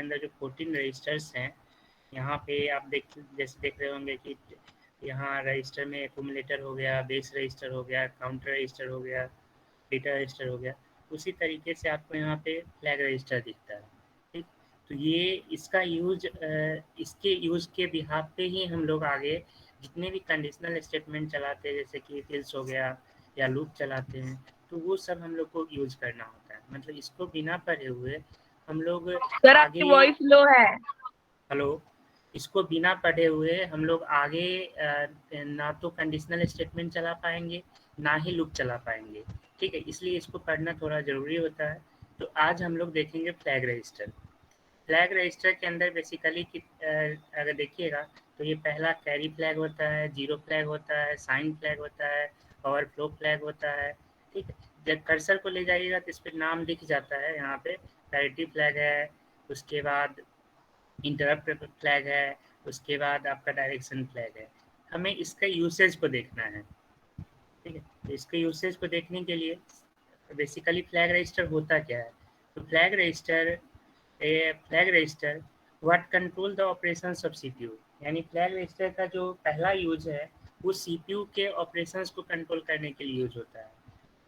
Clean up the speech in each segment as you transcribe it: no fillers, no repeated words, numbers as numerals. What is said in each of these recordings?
अंदर जो 14 रजिस्टर्स हैं, यहाँ पे आप जैसे देख रहे होंगे कि यहाँ रजिस्टर में एक्यूमुलेटर हो गया, बेस रजिस्टर हो गया, काउंटर रजिस्टर हो गया, डेटा रजिस्टर हो गया। उसी तरीके से आपको यहाँ पे फ्लैग रजिस्टर दिखता है, ठीक। तो ये इसका यूज इसके यूज़ के बिहाफ पे ही हम लोग आगे जितने भी कंडीशनल स्टेटमेंट चलाते हैं, जैसे कि इफ एल्स हो गया या लूप चलाते हैं, तो वो सब हम लोग को यूज करना होता है। मतलब इसको बिना पढ़े हुए हम लोग सर आपकी आगे, वॉइस लो है। हेलो, इसको बिना पढ़े हुए हम लोग आगे ना तो कंडीशनल स्टेटमेंट चला पाएंगे, ना ही लूप चला पाएंगे, ठीक है। इसलिए इसको पढ़ना थोड़ा ज़रूरी होता है। तो आज हम लोग देखेंगे फ्लैग रजिस्टर। फ्लैग रजिस्टर के अंदर बेसिकली अगर देखिएगा तो ये पहला कैरी फ्लैग होता है, जीरो फ्लैग होता है, साइन फ्लैग होता है, ओवरफ्लो फ्लैग होता है, ठीक है। जब कर्सर को ले जाइएगा तो इस पर नाम दिख जाता है, यहाँ पे पैरिटी फ्लैग है, उसके बाद इंटरप्ट फ्लैग है, उसके बाद आपका डायरेक्शन फ्लैग है। हमें इसका यूसेज को देखना है, ठीक है। तो इसके यूसेज को देखने के लिए बेसिकली फ्लैग रजिस्टर होता क्या है। तो flag register what control the operations of CPU, यानी फ्लैग रजिस्टर का जो पहला यूज है वो सीपीयू के ऑपरेशंस को कंट्रोल करने के लिए यूज होता है।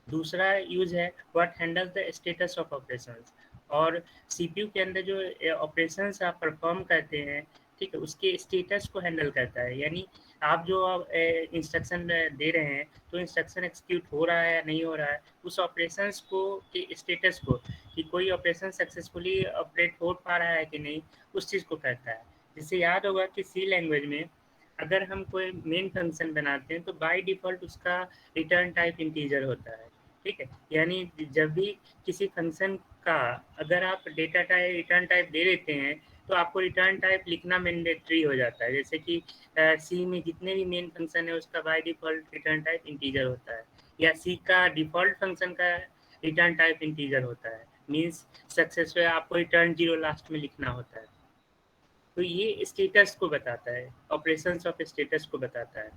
दूसरा यूज है what handle the status of operations, और सीपीयू के अंदर जो ऑपरेशंस आप परफॉर्म करते हैं, ठीक है, उसके स्टेटस को हैंडल करता है। यानी आप जो इंस्ट्रक्शन दे रहे हैं तो इंस्ट्रक्शन एक्सिक्यूट हो रहा है या नहीं हो रहा है, उस ऑपरेशंस को के स्टेटस को, कि कोई ऑपरेशन सक्सेसफुली ऑपरेट हो पा रहा है कि नहीं, उस चीज़ को करता है। जिससे याद होगा कि सी लैंग्वेज में अगर हम कोई मेन फंक्शन बनाते हैं तो बाय डिफ़ॉल्ट उसका रिटर्न टाइप इंटीजर होता है, ठीक है। यानी जब भी किसी फंक्शन का अगर आप डेटा टाइप रिटर्न टाइप दे देते हैं तो आपको रिटर्न टाइप लिखना मैंडेटरी हो जाता है। जैसे कि सी में जितने भी मेन फंक्शन है उसका by default return type integer होता है, या सी का डिफ़ॉल्ट फंक्शन का रिटर्न टाइप इंटीजर होता है। मीन्स सक्सेसफुल आपको रिटर्न 0 लास्ट में लिखना होता है। तो ये स्टेटस को बताता है, ऑपरेशंस ऑफ स्टेटस को बताता है,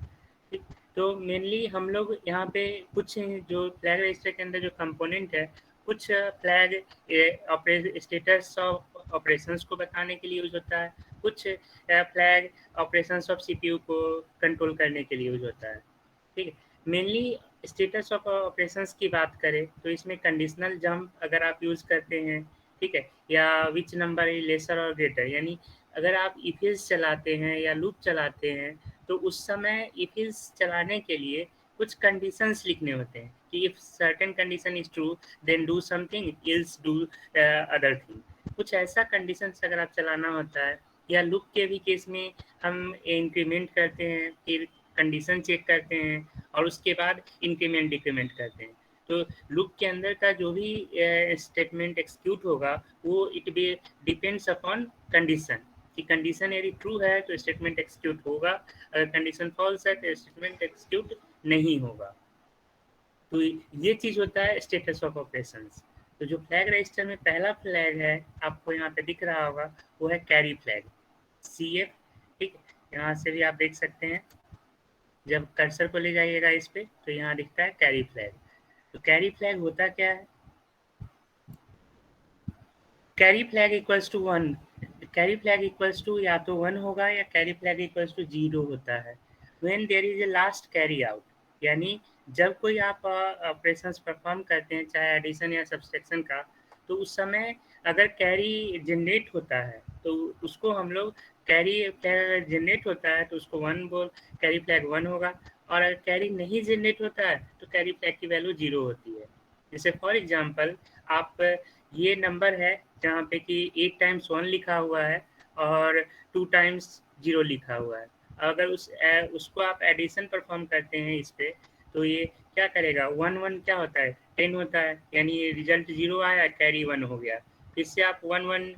ठीक। तो मेनली हम लोग यहाँ पे कुछ जो फ्लैग रजिस्टर के अंदर जो कंपोनेंट है, कुछ फ्लैग स्टेटस ऑफ ऑपरेशंस को बताने के लिए यूज होता है, कुछ फ्लैग ऑपरेशंस ऑफ सीपीयू को कंट्रोल करने के लिए यूज होता है, ठीक है। मेनली स्टेटस ऑफ ऑपरेशंस की बात करें तो इसमें कंडीशनल जंप अगर आप यूज़ करते हैं, ठीक है, या विच नंबर इज लेसर और ग्रेटर, यानी अगर आप इफ एल्स चलाते हैं या लूप चलाते हैं तो उस समय इफ एल्स चलाने के लिए कुछ कंडीशंस लिखने होते हैं कि if certain condition is true then do something else do other thing. कुछ ऐसा कंडीशंस अगर आप चलाना होता है, या लूप के भी केस में हम इंक्रीमेंट करते हैं, फिर कंडीशन चेक करते हैं और उसके बाद इंक्रीमेंट डिक्रीमेंट करते हैं। तो लूप के अंदर का जो भी स्टेटमेंट एक्सिक्यूट होगा वो it be depends upon condition, कि कंडीशन यदि ट्रू है तो स्टेटमेंट एक्सिक्यूट होगा, अगर कंडीशन फॉल्स है तो स्टेटमेंट एक्सिक्यूट नहीं होगा। तो ये चीज़ होता है स्टेटस ऑफ ऑपरेशंस। तो जो फ्लैग रजिस्टर में पहला फ्लैग है आपको यहाँ पे दिख रहा होगा वो है कैरी फ्लैग, CF, ठीक है। यहाँ से भी आप देख सकते हैं, जब कर्सर को ले जाइएगा इस पे तो यहाँ दिखता है कैरी फ्लैग। तो कैरी फ्लैग होता क्या है, carry flag equals to 1, carry flag equals to या तो 1 होगा या कैरी फ्लैग इक्वल्स टू 0 होता है when there is a last carry out. यानी जब कोई आप ऑपरेशंस परफॉर्म करते हैं चाहे एडिशन या सब्सट्रैक्शन का, तो उस समय अगर कैरी जनरेट होता है तो उसको हम लोग कैरी फ्लैग अगर जनरेट होता है तो उसको 1 बोल, कैरी फ्लैग 1 होगा, और अगर कैरी नहीं जनरेट होता है तो कैरी फ्लैग की वैल्यू 0 होती है। जैसे फॉर एग्जांपल आप ये नंबर है जहाँ पे कि 8 टाइम्स 1 लिखा हुआ है और 2 टाइम्स 0 लिखा हुआ है। अगर उसको आप एडिशन परफॉर्म करते हैं इस पे तो ये क्या करेगा, 1 1 क्या होता है 10 होता है, यानी रिजल्ट 0 आया, कैरी 1 हो गया। फिर से आप 1 1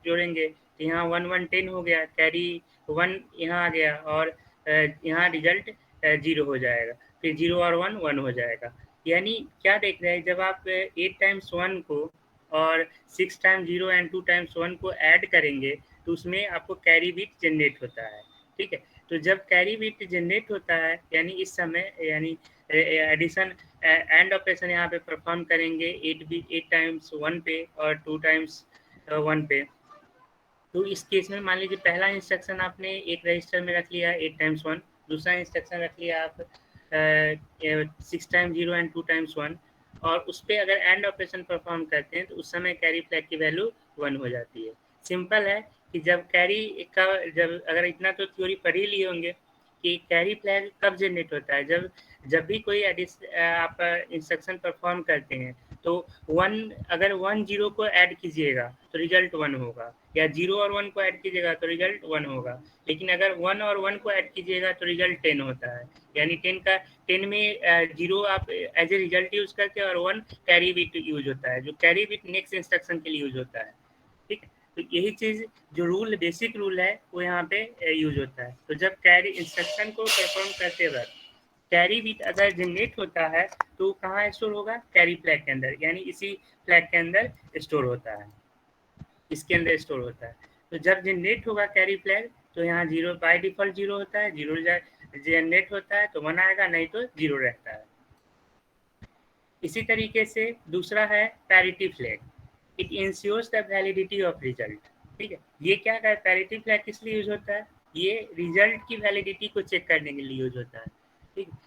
जोड़ेंगे तो यहाँ 1 1 10 हो गया, कैरी 1 यहाँ आ गया और यहाँ रिजल्ट 0 हो जाएगा, फिर 0 और 1 1 हो जाएगा। यानी क्या देख रहे हैं, जब आप 8 टाइम्स 1 को और 6 टाइम्स 0 एंड 2 टाइम्स 1 को ऐड करेंगे तो उसमें आपको कैरी बिट जनरेट होता है, ठीक है। तो जब कैरी बिट जनरेट होता है यानी इस समय यानी एडिशन एंड ऑपरेशन यहाँ पे परफॉर्म करेंगे 8 टाइम्स 1 पे और 2 टाइम्स 1 पे, तो इस केस में मान लीजिए पहला इंस्ट्रक्शन आपने एक रजिस्टर में रख लिया 8 टाइम्स 1, दूसरा इंस्ट्रक्शन रख लिया आप 6 टाइम्स 0 एंड 2 टाइम्स 1, और उस पर अगर एंड ऑपरेशन परफॉर्म करते हैं तो उस समय कैरी फ्लैग की वैल्यू 1 हो जाती है। सिंपल है कि जब कैरी का जब अगर इतना तो थ्योरी पढ़ ही लिए होंगे कि कैरी फ्लैग कब जनरेट होता है, जब जब भी कोई आप इंस्ट्रक्शन परफॉर्म करते हैं तो 1 अगर 1 0 को ऐड कीजिएगा तो रिजल्ट 1 होगा, या 0 और 1 को ऐड कीजिएगा तो रिजल्ट 1 होगा। लेकिन अगर 1 और 1 को ऐड कीजिएगा तो रिजल्ट 10 होता है, यानी 10 में 0 आप एज ए रिजल्ट यूज करते हैं और 1 कैरी बिट यूज होता है, जो कैरी बिट नेक्स्ट इंस्ट्रक्शन के लिए यूज होता है। ठीक है, तो यही चीज जो रूल बेसिक रूल है वो यहाँ पे यूज होता है। तो जब कैरी इंस्ट्रक्शन को परफॉर्म करते वक्त कैरी बिट अगर जनरेट होता है तो कहाँ स्टोर होगा, कैरी फ्लैग के अंदर, यानी इसी फ्लैग के अंदर स्टोर होता है, इसके अंदर स्टोर होता है। तो जब जनरेट होगा कैरी फ्लैग तो यहाँ 0 बाय डिफॉल्ट 0 होता है, 0 जनरेट होता है तो 1 आएगा, नहीं तो 0 रहता है। इसी तरीके से दूसरा है parity flag, it ensures the validity of result. ठीक है, ये क्या है, पैरिटी फ्लैग किस लिए यूज होता है, ये रिजल्ट की वैलिडिटी को चेक करने के लिए यूज होता है। ठीक है,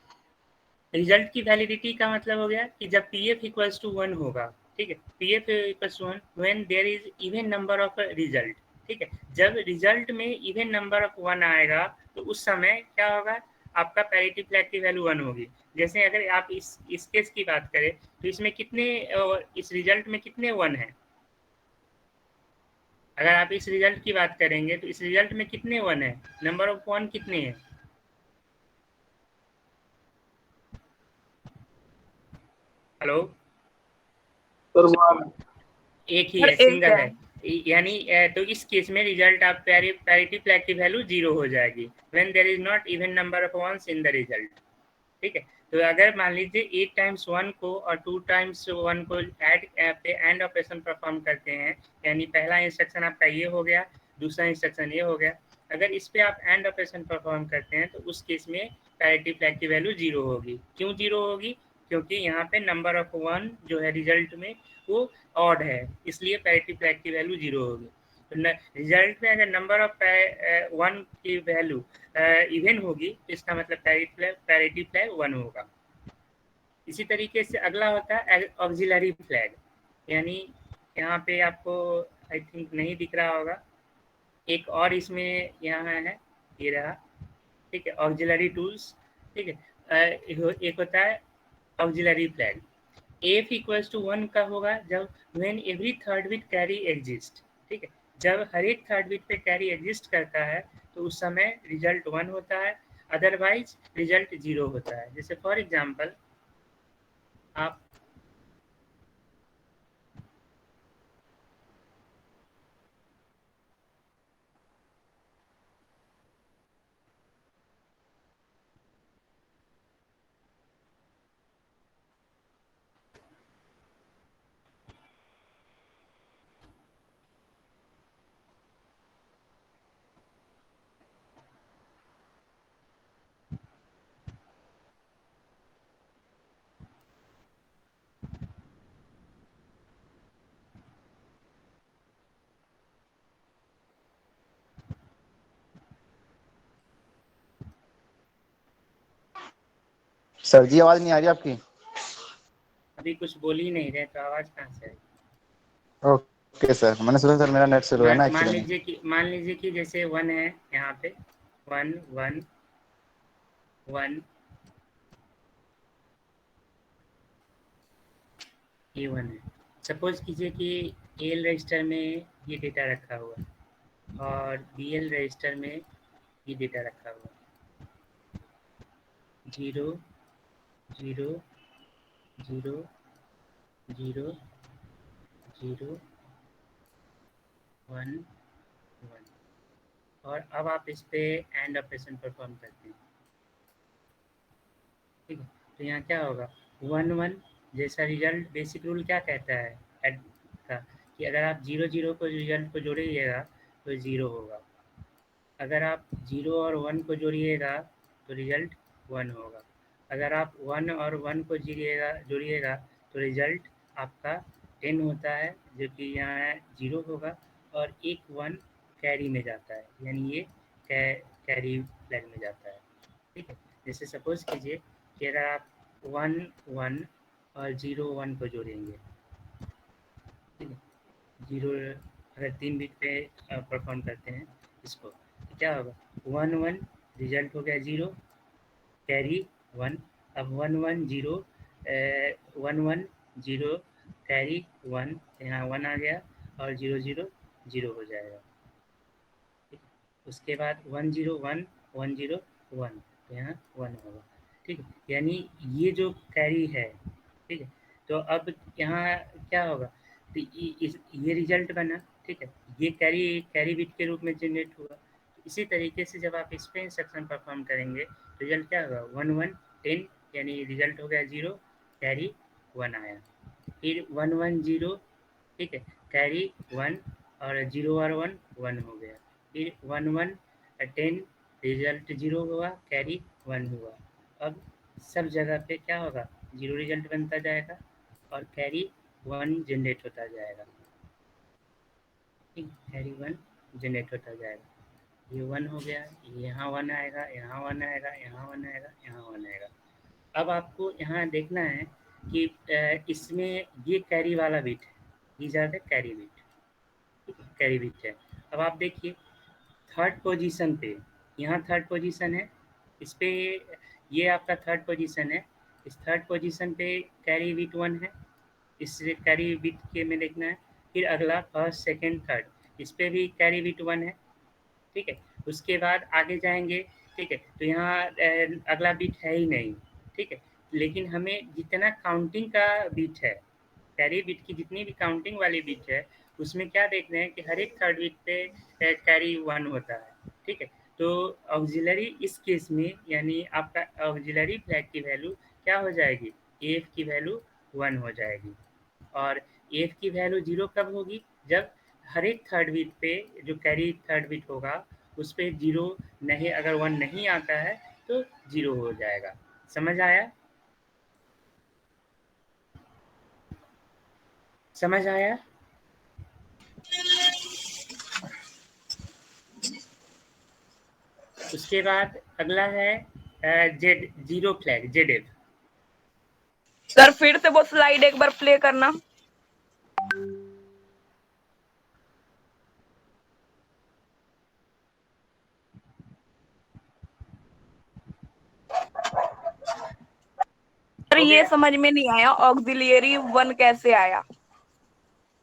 रिजल्ट की वैलिडिटी का मतलब हो गया कि जब पी एफ इक्वल्स टू 1 होगा, ठीक है, P F equals to 1 when there is even number of result. ठीक है, जब रिजल्ट में इवन नंबर ऑफ 1 आएगा तो उस समय क्या होगा, आपका पैरिटी फ्लैग की वैल्यू 1 होगी। जैसे अगर आप इस केस की बात करें तो इसमें कितने इस रिजल्ट में कितने 1 है, अगर आप इस रिजल्ट की बात करेंगे तो इस रिजल्ट में कितने 1 है, नंबर ऑफ 1 कितने हैं, हेलो, सर वन, एक ही सर है, एक सिंगल है। है, यानी तो इस केस में रिजल्ट आप पैरिटी फ्लैग की वैल्यू 0 हो जाएगी when there is not even number of ones in the result. ठीक है, तो अगर मान लीजिए 8 टाइम्स 1 को और 2 टाइम्स 1 को ऐड पे एंड ऑपरेशन परफॉर्म करते हैं, यानी पहला इंस्ट्रक्शन आपका ये हो गया, दूसरा इंस्ट्रक्शन ये हो गया, अगर इस पे आप एंड ऑपरेशन परफॉर्म करते हैं तो उस केस में पैरिटी फ्लैग की वैल्यू 0 होगी। क्यों 0 होगी, क्योंकि यहाँ पे नंबर ऑफ 1 जो है रिजल्ट में वो ऑड है, इसलिए पैरिटी फ्लैग की वैल्यू 0 होगी। तो रिजल्ट में अगर नंबर ऑफ 1 की वैल्यू इवन होगी तो इसका मतलब पैरिटी फ्लैग 1 होगा। इसी तरीके से अगला होता है ऑक्सिलरी फ्लैग, यानी यहाँ पे आपको आई थिंक नहीं दिख रहा होगा, एक और इसमें यहाँ है, ये रहा। ठीक है, ऑक्सिलरी टूल्स। ठीक है, एक होता है auxiliary flag, F equals to 1 का होगा जब when every third bit carry exist. ठीक है, जब हर एक थर्ड बिट पे कैरी एग्जिस्ट करता है तो उस समय रिजल्ट 1 होता है, अदरवाइज रिजल्ट 0 होता है। जैसे फॉर एग्जांपल आप सर जी आवाज नहीं आ रही आपकी? अभी कुछ बोल ही नहीं रहे तो आवाज कहाँ से आएगी। ओके सर, मैंने सोचा सर मेरा नेट स्लो है ना मान एक्चुअली में। लीजिए कि जैसे 1 है यहाँ पे, 1 1 1, ये 1 है। सपोज कीजिए कि एल रजिस्टर में ये डेटा रखा हुआ है और बी एल रजिस्टर में ये डेटा रखा हुआ है, 0 0 0 0 0 1 1, और अब आप इस पे एंड ऑपरेशन परफॉर्म करते हैं। ठीक है, तो यहाँ क्या होगा, 1 1 जैसा रिजल्ट, बेसिक रूल क्या कहता है ऐड का, कि अगर आप 0 0 को रिजल्ट को जोड़िएगा तो 0 होगा, अगर आप 0 और 1 को जोड़िएगा तो रिजल्ट 1 होगा, अगर आप 1 और 1 को जोड़िएगा तो रिजल्ट आपका 10 होता है, जो कि यहाँ 0 होगा, और एक 1 कैरी में जाता है, यानी ये कैरी फ्लैग में जाता है। ठीक है, जैसे सपोज कीजिए कि अगर आप 1 1 और 0 1 को जोड़ेंगे, ठीक है, 0 अगर 3 बिट पे परफॉर्म करते हैं इसको, तो क्या होगा, 1 1 रिजल्ट हो गया 0, कैरी 1। अब 1 1 0 1 1 0 कैरी 1, यहाँ 1 आ गया और 0 0 0 हो जाएगा। ठीक है, उसके बाद 1 0 1 1 0 1, तो यहाँ 1 होगा। ठीक है, यानी ये जो कैरी है, ठीक है, तो अब यहाँ क्या होगा, तो ये रिजल्ट बना। ठीक है, ये कैरी कैरी बिट के रूप में जनरेट हुआ। इसी तरीके से जब आप इस पे इंस्ट्रक्शन परफॉर्म करेंगे, रिजल्ट क्या होगा, 1 1 10, यानी रिजल्ट हो गया 0, कैरी 1 आया। फिर 1 1 0, ठीक है, कैरी 1 और 0 और 1 1 हो गया। फिर 1 1 10, रिजल्ट 0 हुआ, कैरी 1 हुआ। अब सब जगह पे क्या होगा, 0 रिजल्ट बनता जाएगा और कैरी 1 जनरेट होता जाएगा। ठीक, कैरी 1 जनरेट होता जाएगा। ये 1 हो गया, यहाँ 1 आएगा, यहाँ 1 आएगा, यहाँ 1 आएगा, यहाँ 1 आएगा। अब आपको यहाँ देखना है कि इसमें ये कैरी वाला बिट है, these are the carry bit, carry bit है। अब आप देखिए थर्ड पोजीशन पे, यहाँ थर्ड पोजीशन है, इस पे ये आपका थर्ड पोजीशन है, इस थर्ड पोजीशन पे कैरी बिट 1 है, इस कैरी बिट के में देखना है। फिर अगला फर्स्ट सेकंड थर्ड, इस पे भी कैरी बिट 1 है। ठीक है, उसके बाद आगे जाएंगे। ठीक है, तो यहाँ अगला बिट है ही नहीं। ठीक है, लेकिन हमें जितना काउंटिंग का बिट है, कैरी बिट की जितनी भी काउंटिंग वाली बिट है, उसमें क्या देख रहे हैं कि हर एक थर्ड बिट पे कैरी 1 होता है। ठीक है, तो ऑक्सिलरी इस केस में, यानी आपका ऑक्सिलरी फ्लैग की वैल्यू क्या हो जाएगी, एफ की वैल्यू 1 हो जाएगी। और एफ की वैल्यू 0 कब होगी, जब हर एक थर्ड बिट पे जो कैरी थर्ड बिट होगा उस पे 0 नहीं, अगर 1 नहीं आता है तो 0 हो जाएगा। समझ आया, समझ आया? उसके बाद अगला है Z, zero flag, Z F. Sir फिर से वो स्लाइड एक बार प्ले करना। सर हो ये गया, समझ में नहीं आया, ऑक्सिलियरी 1 कैसे आया?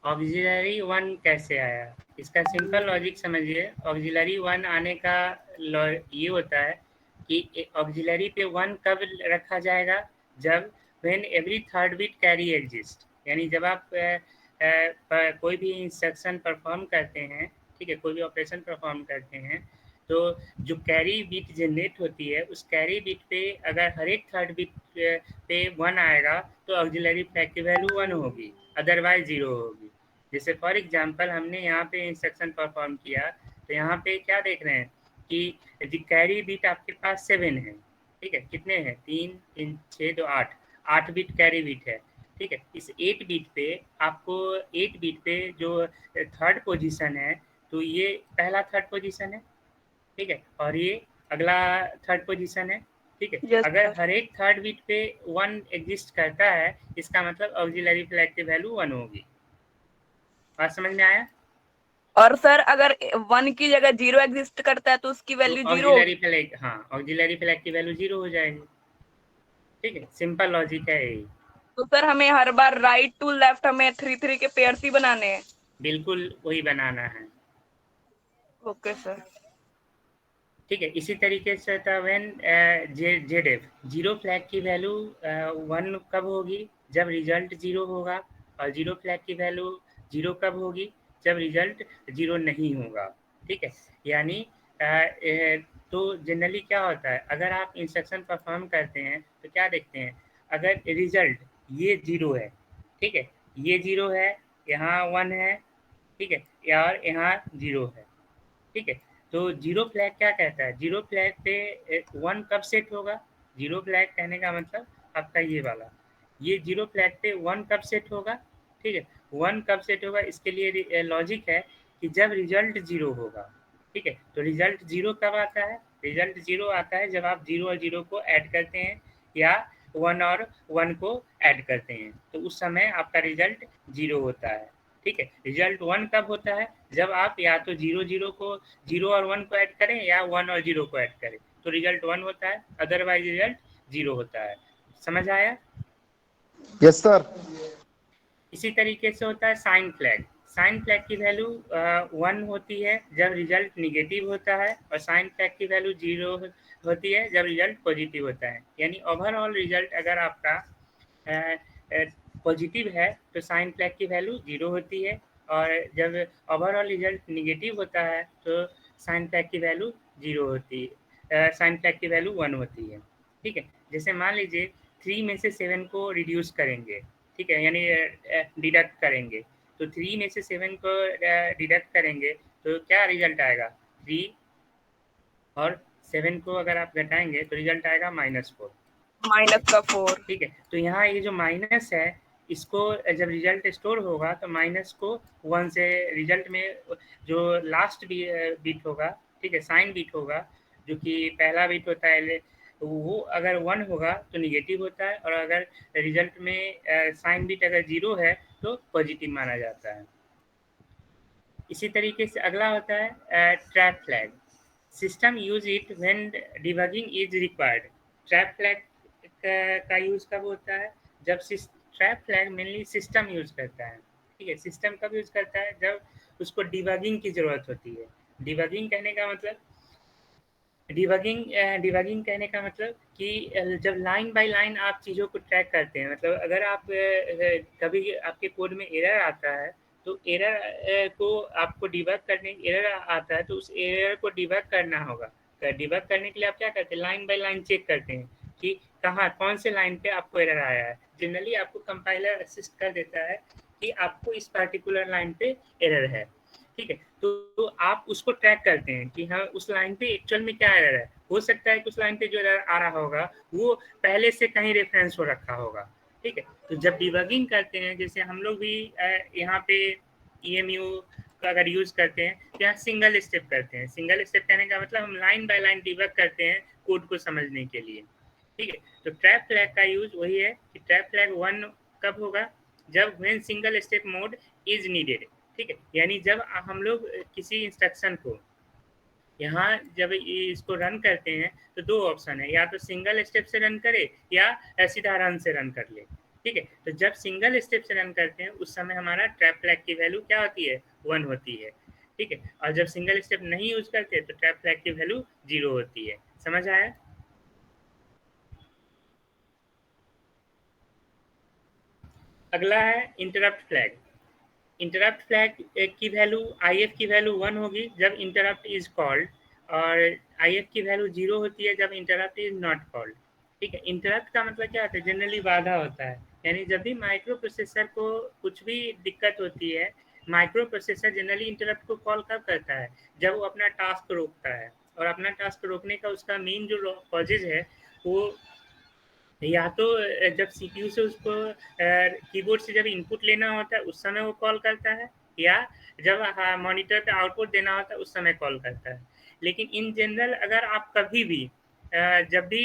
ऑक्सिलरी 1 कैसे आया, इसका सिंपल लॉजिक समझिए। ऑक्सिलरी 1 आने का ये होता है कि ऑक्सिलरी पे 1 कब रखा जाएगा, जब when every third bit carry exist, यानी जब आप कोई भी इंस्ट्रक्शन परफॉर्म करते हैं, ठीक है, कोई भी ऑपरेशन परफॉर्म करते हैं, तो जो कैरी बिट जनरेट होती है उस कैरी बिट पे अगर हर एक थर्ड बिट पे 1 आएगा तो ऑक्सिलरी फ्लैग की वैल्यू 1 होगी, अदरवाइज 0 होगी। जैसे फॉर एग्जांपल हमने यहाँ पे इंस्ट्रक्शन परफॉर्म किया, तो यहाँ पे क्या देख रहे हैं कि कैरी बिट आपके पास 7 है। ठीक है, कितने हैं, 3 3 6 2 8, 8 बिट कैरी बिट है। ठीक है, इस 8 बिट पे आपको 8 बिट पे जो थर्ड पोजीशन है, तो ये पहला थर्ड पोजीशन है। ठीक है, और ये अगला थर्ड पोजीशन है। ठीक है, यस अगर सर। हर एक थर्ड बिट पे 1 एग्जिस्ट करता है, इसका मतलब ऑक्सिलरी फ्लैग की वैल्यू 1 होगी। बात समझ में आया? और सर अगर 1 की जगह 0 एग्जिस्ट करता है तो उसकी तो वैल्यू 0 ऑक्सिलरी होगी। फ्लैग, हाँ, ऑक्सिलरी फ्लैग की वैल्यू 0 हो जाएगी। ठीक है, सिंपल लॉजिक है यही। तो सर हमें हर बार राइट टू लेफ्ट हमें 3 3 के पेयर्स ही बनाने हैं। बिल्कुल वही बनाना है। Okay sir. ठीक है, इसी तरीके से था when Z F, zero flag की वैल्यू 1 कब होगी, जब रिजल्ट 0 होगा। और जीरो फ्लैग की वैल्यू 0 कब होगी, जब रिजल्ट 0 नहीं होगा। ठीक है, यानी तो जनरली क्या होता है, अगर आप इंस्ट्रक्शन परफॉर्म करते हैं तो क्या देखते हैं, अगर रिजल्ट ये 0 है, ठीक है, ये 0 है, यहाँ 1 है, ठीक है, और यहाँ 0 है। ठीक है, तो जीरो फ्लैग क्या कहता है, जीरो फ्लैग पे 1 कब सेट होगा, जीरो फ्लैग कहने का मतलब आपका ये वाला, ये जीरो फ्लैग पे 1 कब सेट होगा। ठीक है, 1 कब सेट होगा, इसके लिए लॉजिक है कि जब रिजल्ट 0 होगा, ठीक है। तो रिजल्ट 0 कब आता है? रिजल्ट 0 आता है जब आप 0 और 0 को ऐड करते हैं या 1 और 1 को ऐड करते हैं, तो उस समय आपका रिजल्ट 0 होता है, ठीक है। रिजल्ट 1 कब होता है? जब आप या तो 0 और 1 को ऐड करें या 1 और 0 को ऐड करें, तो रिजल्ट 1 होता है, अदरवाइज रिजल्ट 0 होता है। समझ आया? Yes sir. इसी तरीके से होता है साइन फ्लैग। साइन फ्लैग की वैल्यू 1 होती है जब रिजल्ट निगेटिव होता है, और साइन फ्लैग की वैल्यू 0 होती है जब रिजल्ट पॉजिटिव होता है। यानी ओवरऑल रिजल्ट अगर आपका पॉजिटिव है तो साइन फ्लैग की वैल्यू 0 होती है, और जब ओवरऑल रिजल्ट निगेटिव होता है तो साइन फ्लैग की वैल्यू 0 होती है, साइन फ्लैग की वैल्यू 1 होती है, ठीक है। जैसे मान लीजिए 3 में से 7 को रिड्यूस करेंगे, ठीक है, यानी डिडक्ट करेंगे, तो 3 में से 7 को डिडक्ट करेंगे तो क्या रिजल्ट आएगा? 3 और 7 को अगर आप घटाएंगे तो रिजल्ट आएगा -4, -4। ठीक है। तो यहाँ ये जो माइनस है, इसको जब रिजल्ट स्टोर होगा तो माइनस को 1 से रिजल्ट में जो लास्ट बीट होगा, ठीक है, साइन बीट होगा, जो कि पहला बीट होता है, वो अगर 1 होगा तो निगेटिव होता है, और अगर रिजल्ट में साइन बीट अगर 0 है तो पॉजिटिव माना जाता है। इसी तरीके से अगला होता है trap flag. System use it when debugging is required. Trap flag का यूज कब होता है? जब trap flag mainly system use करता है, ठीक है। सिस्टम कब यूज करता है? जब उसको डिबगिंग की जरूरत होती है। डिबगिंग कहने का मतलब डिबगिंग कहने का मतलब कि जब लाइन बाय लाइन आप चीज़ों को ट्रैक करते हैं, मतलब अगर आप कभी आपके कोड में एरर आता है, तो एरर को आपको डिबग करने एरर आता है तो उस एरर को डिबग करना होगा। डिबग करने के लिए आप क्या करते हैं? लाइन बाय लाइन चेक करते हैं कि कहाँ कौन से लाइन पे आपको एरर आया है। जनरली आपको कंपाइलर असिस्ट कर देता है कि आपको इस पर्टिकुलर लाइन पे एरर है, ठीक है। तो आप उसको ट्रैक करते हैं कि हाँ उस लाइन पे एक्चुअल में क्या एरर है। हो सकता है कि उस लाइन पे जो एरर आ रहा होगा वो पहले से कहीं रेफरेंस हो रखा होगा, ठीक है। तो जब डिबगिंग करते हैं, जैसे हम लोग भी यहाँ पे EMU का अगर यूज करते हैं तो यहाँ सिंगल स्टेप करते हैं। सिंगल स्टेप कहने का मतलब हम लाइन बाय लाइन डिबग करते हैं कोड को समझने के लिए, ठीक है। तो ट्रैप फ्लैग का यूज वही है कि ट्रैप फ्लैग 1 कब होगा? जब when single step mode is needed, ठीक है। यानी जब हम लोग किसी इंस्ट्रक्शन को यहाँ जब इसको रन करते हैं तो दो ऑप्शन है, या तो सिंगल स्टेप से रन करे या सीधा रन से रन कर ले, ठीक है। तो जब सिंगल स्टेप से रन करते हैं उस समय हमारा ट्रैप फ्लैग की वैल्यू क्या होती है? 1 होती है, ठीक है। और जब सिंगल स्टेप नहीं यूज करते तो ट्रैप फ्लैग की वैल्यू 0 होती है। समझ आया? अगला है इंटरप्ट फ्लैग। इंटरप्ट फ्लैग की वैल्यू IF की वैल्यू 1 होगी जब इंटरप्ट इज कॉल्ड, और IF की वैल्यू 0 होती है जब इंटरप्ट इज नॉट कॉल्ड, ठीक है। इंटरप्ट का मतलब क्या होता है? जनरली बाधा होता है। यानी जब भी माइक्रो प्रोसेसर को कुछ भी दिक्कत होती है, माइक्रो प्रोसेसर जनरली इंटरप्ट को कॉल कब करता है? जब वो अपना टास्क रोकता है, और अपना टास्क रोकने का उसका मेन जो कॉजेज है वो या तो जब CPU से उसको कीबोर्ड से जब इनपुट लेना होता है उस समय वो कॉल करता है, या जब मॉनिटर पे आउटपुट देना होता है उस समय कॉल करता है। लेकिन इन जनरल अगर आप कभी भी जब भी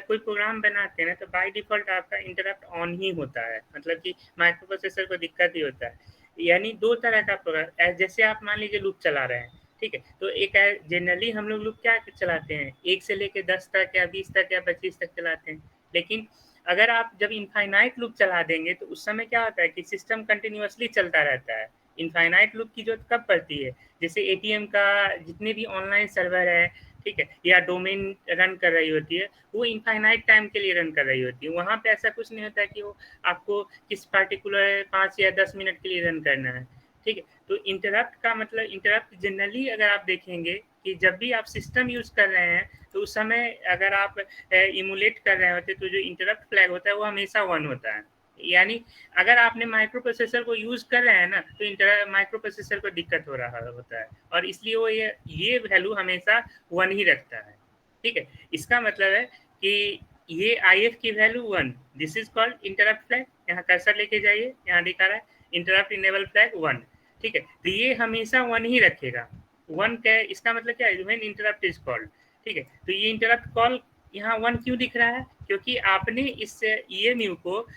कोई प्रोग्राम बनाते हैं ना, तो बाय डिफ़ॉल्ट आपका इंटरप्ट ऑन ही होता है, मतलब कि माइक्रो प्रोसेसर को दिक्कत ही होता है। यानी 2 तरह का प्रोग्राम, जैसे आप मान लीजिए लूप चला रहे हैं, ठीक है। तो एक जनरली हम लोग लूप क्या चलाते हैं? 1 से लेके 10 तक या 20 तक या 25 तक चलाते हैं। लेकिन अगर आप जब इनफाइनाइट लूप चला देंगे तो उस समय क्या होता है कि सिस्टम कंटिन्यूअसली चलता रहता है। इनफाइनाइट लूप की जरूरत कब पड़ती है? जैसे ATM का जितने भी ऑनलाइन सर्वर है, ठीक है, या डोमेन रन कर रही होती है, वो इनफाइनाइट टाइम के लिए रन कर रही होती है। वहाँ पे ऐसा कुछ नहीं होता है कि वो आपको किस पर्टिकुलर 5 या 10 मिनट के लिए रन करना है, ठीक है। तो इंटरप्ट का मतलब, इंटरप्ट जनरली अगर आप देखेंगे कि जब भी आप सिस्टम यूज कर रहे हैं तो उस समय अगर आप इमुलेट कर रहे होते तो जो इंटरप्ट फ्लैग होता है वो हमेशा 1 होता है। यानी अगर आपने माइक्रो प्रोसेसर को यूज कर रहे हैं ना, तो माइक्रो प्रोसेसर को दिक्कत हो रहा होता है, और इसलिए वो ये वैल्यू हमेशा 1 ही रखता है, ठीक है। इसका मतलब है कि ये IF की value 1, this is called interrupt flag. यहाँ कर्सर लेके जाइए, यहाँ दिखा रहा है इंटरप्ट इनेबल फ्लैग 1। ठीक है, तो ये हमेशा 1 ही रखेगा। 1 का इसका मतलब क्या है, व्हेन इंटरप्ट इज कॉल्ड। ठीक है, तो ये इंटरप्ट कॉल यहाँ 1 क्यों दिख रहा है, क्योंकि आपने इस EMU को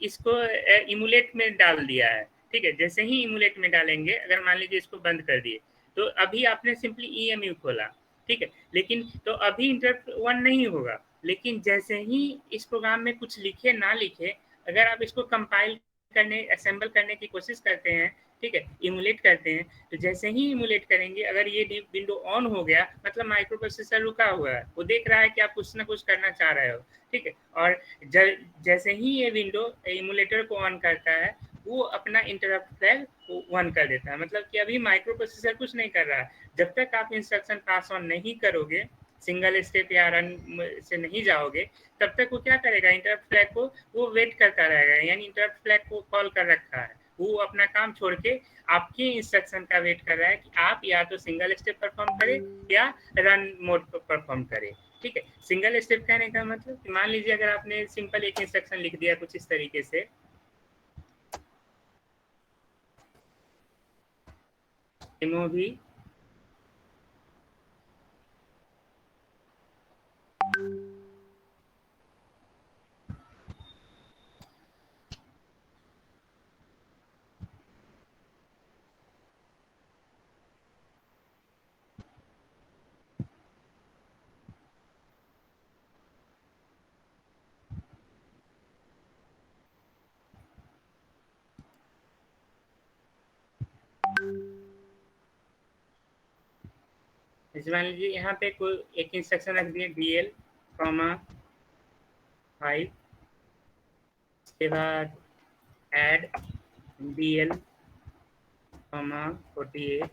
इसको इमुलेट में डाल दिया है। ठीक है, जैसे ही इमुलेट में डालेंगे, अगर मान लीजिए इसको बंद कर दिए, तो अभी आपने सिंपली EMU खोला। ठीक है, लेकिन तो अभी इंटरप्ट 1 नहीं होगा, लेकिन जैसे ही इस प्रोग्राम में कुछ लिखे ना लिखे, अगर आप इसको कंपाइल करने असेंबल करने की कोशिश करते हैं, ठीक है, इमुलेट करते हैं, तो जैसे ही इमुलेट करेंगे, अगर ये विंडो ऑन हो गया, मतलब माइक्रो प्रोसेसर रुका हुआ है, वो देख रहा है कि आप कुछ ना कुछ करना चाह रहे हो। ठीक है, और जैसे ही ये विंडो इमुलेटर को ऑन करता है, वो अपना इंटरप्ट फ्लैग 1 कर देता है, मतलब कि अभी माइक्रो प्रोसेसर कुछ नहीं कर रहा है। जब तक आप इंस्ट्रक्शन पास ऑन नहीं करोगे, सिंगल स्टेप या रन से नहीं जाओगे, तब तक वो क्या करेगा, इंटरप्ट फ्लैग को वो वेट करता रहेगा, यानी इंटरप्ट फ्लैग को कॉल कर रखा है, वो अपना काम छोड़ के आपके इंस्ट्रक्शन का वेट कर रहा है कि आप या तो सिंगल स्टेप परफॉर्म करें या रन मोड पर परफॉर्म करें। ठीक है, सिंगल स्टेप कहने का मतलब मान लीजिए अगर आपने सिंपल एक इंस्ट्रक्शन लिख दिया कुछ इस तरीके से, MOV मान लीजिए यहाँ पे कोई एक इंस्ट्रक्शन रख दिए DL, 5, उसके बाद add DL, 48,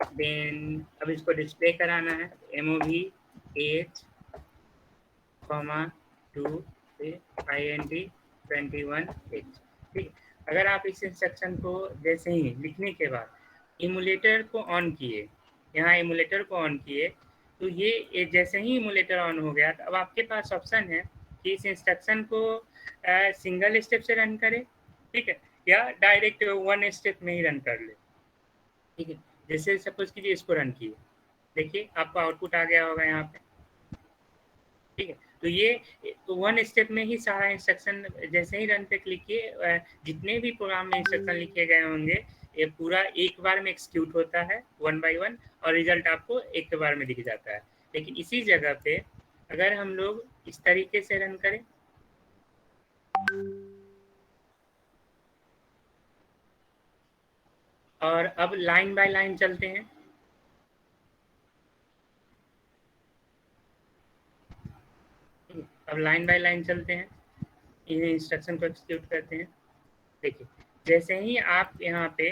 देन अब इसको डिस्प्ले कराना है, MOV 8, 2 से INT 21H। ठीक, अगर आप इस इंस्ट्रक्शन को जैसे ही लिखने के बाद इमुलेटर को ऑन किए, यहाँ इमुलेटर को ऑन किए, तो ये जैसे ही इमुलेटर ऑन हो गया, तो अब आपके पास ऑप्शन है कि इस इंस्ट्रक्शन को सिंगल स्टेप से रन करें, ठीक है, या डायरेक्ट 1 स्टेप में ही रन कर ले। ठीक है, जैसे सपोज कीजिए इसको रन किए, देखिए आपको आउटपुट आ गया होगा यहाँ पे। ठीक है, तो ये तो 1 स्टेप में ही सारा इंस्ट्रक्शन, जैसे ही रन पे क्लिक किए, जितने भी प्रोग्राम में इंस्ट्रक्शन लिखे गए होंगे, ये पूरा एक बार में एक्सिक्यूट होता है 1 बाय 1, और रिजल्ट आपको एक बार में दिख जाता है। लेकिन इसी जगह पे अगर हम लोग इस तरीके से रन करें, और अब लाइन बाय लाइन चलते हैं, अब लाइन बाय लाइन चलते हैं, ये इंस्ट्रक्शन को एक्सिक्यूट करते हैं। देखिए, जैसे ही आप यहाँ पे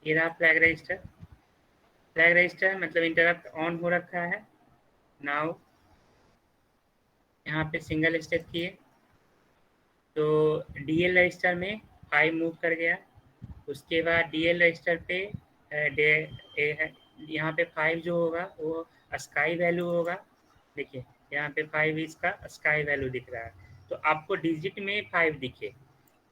ये रहा फ्लैग रजिस्टर, फ्लैग रजिस्टर मतलब इंटरप्ट ऑन हो रखा है। नाउ यहाँ पे सिंगल स्टेप किए, तो DL रजिस्टर में 5 मूव कर गया, उसके बाद DL रजिस्टर पे यहाँ पे 5 जो होगा वो स्काई वैल्यू होगा। देखिए यहाँ पे 5 इसका स्काई वैल्यू दिख रहा है, तो आपको डिजिट में 5 दिखे,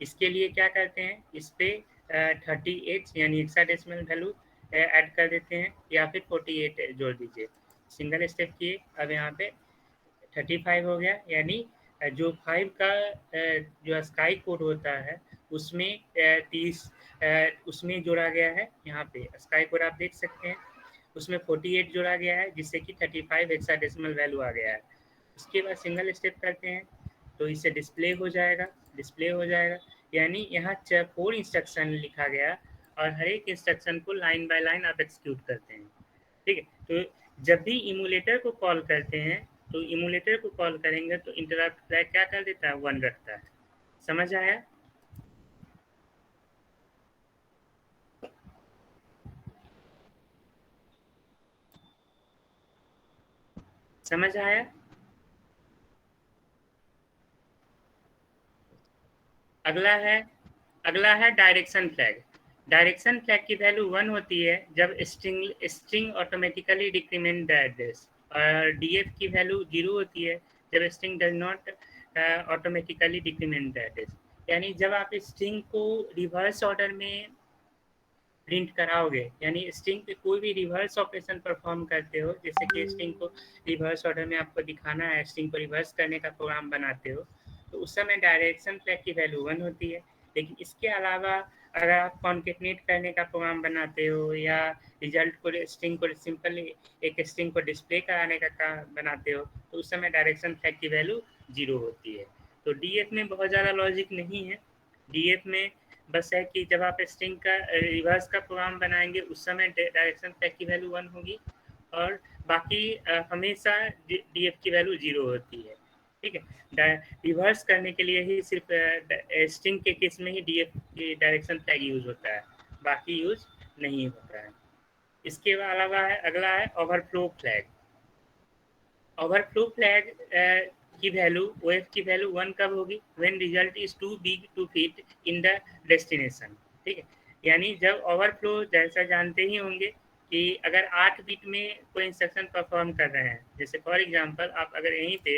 इसके लिए क्या करते हैं, इस पे 38 यानी हेक्साडेसिमल वैल्यू ऐड कर देते हैं, या फिर 48 जोड़ दीजिए। सिंगल स्टेप किए, अब यहाँ पे 35 हो गया, यानी जो 5 का जो स्काई कोड होता है उसमें 30 उसमें जोड़ा गया है, यहाँ पे स्काई कोड आप देख सकते हैं, उसमें 48 जोड़ा गया है, जिससे कि 35 हेक्साडेसिमल वैल्यू आ गया है। उसके बाद सिंगल स्टेप करते हैं, तो इसे डिस्प्ले हो जाएगा, डिस्प्ले हो जाएगा, यानी यहाँ 4 इंस्ट्रक्शन लिखा गया, और हर एक इंस्ट्रक्शन को लाइन बाय लाइन आप एक्सिक्यूट करते हैं। ठीक है, तो जब भी इमुलेटर को कॉल करते हैं, तो इमुलेटर को कॉल करेंगे तो इंटरप्ट फ्लैग क्या कर देता है, 1 रखता है। समझ आया? समझ आया? अगला है डायरेक्शन फ्लैग। डायरेक्शन फ्लैग की वैल्यू 1 होती है जब string automatically decrement the address, और DF की वैल्यू 0 होती है जब string does not automatically decrement the address. यानी जब आप स्ट्रिंग को रिवर्स ऑर्डर में प्रिंट कराओगे, यानी स्ट्रिंग पे कोई भी रिवर्स ऑपरेशन परफॉर्म करते हो, जैसे कि स्ट्रिंग को रिवर्स ऑर्डर में आपको दिखाना है, स्ट्रिंग को रिवर्स करने का प्रोग्राम बनाते हो, तो उस समय डायरेक्शन फ्लैग की वैल्यू 1 होती है। लेकिन इसके अलावा अगर आप कॉन्केटनेट करने का प्रोग्राम बनाते हो या रिजल्ट को स्ट्रिंग को सिंपली एक स्ट्रिंग को डिस्प्ले कराने का बनाते हो, तो उस समय डायरेक्शन फ्लैग की वैल्यू 0 होती है। तो डीएफ में बहुत ज़्यादा लॉजिक नहीं है। डीएफ में बस है कि जब आप स्ट्रिंग का रिवर्स का प्रोग्राम बनाएंगे उस समय डायरेक्शन फ्लैग की वैल्यू 1 होगी और बाकी हमेशा डीएफ की वैल्यू 0 होती है। ठीक है, रिवर्स करने के लिए ही सिर्फ स्ट्रिंग के केस में ही डीएफ की डायरेक्शन फ्लैग यूज होता है, बाकी यूज नहीं होता है। इसके अलावा है अगला है ओवरफ्लो फ्लैग। ओवरफ्लो फ्लैग की वैल्यू ओएफ की वैल्यू 1 कब होगी? When result is too big to fit in the destination. ठीक है, यानी जब ओवरफ्लो, जैसा जानते ही होंगे कि अगर 8 बिट में कोई इंस्ट्रक्शन परफॉर्म कर रहे हैं, जैसे फॉर एग्जांपल आप अगर यहीं पे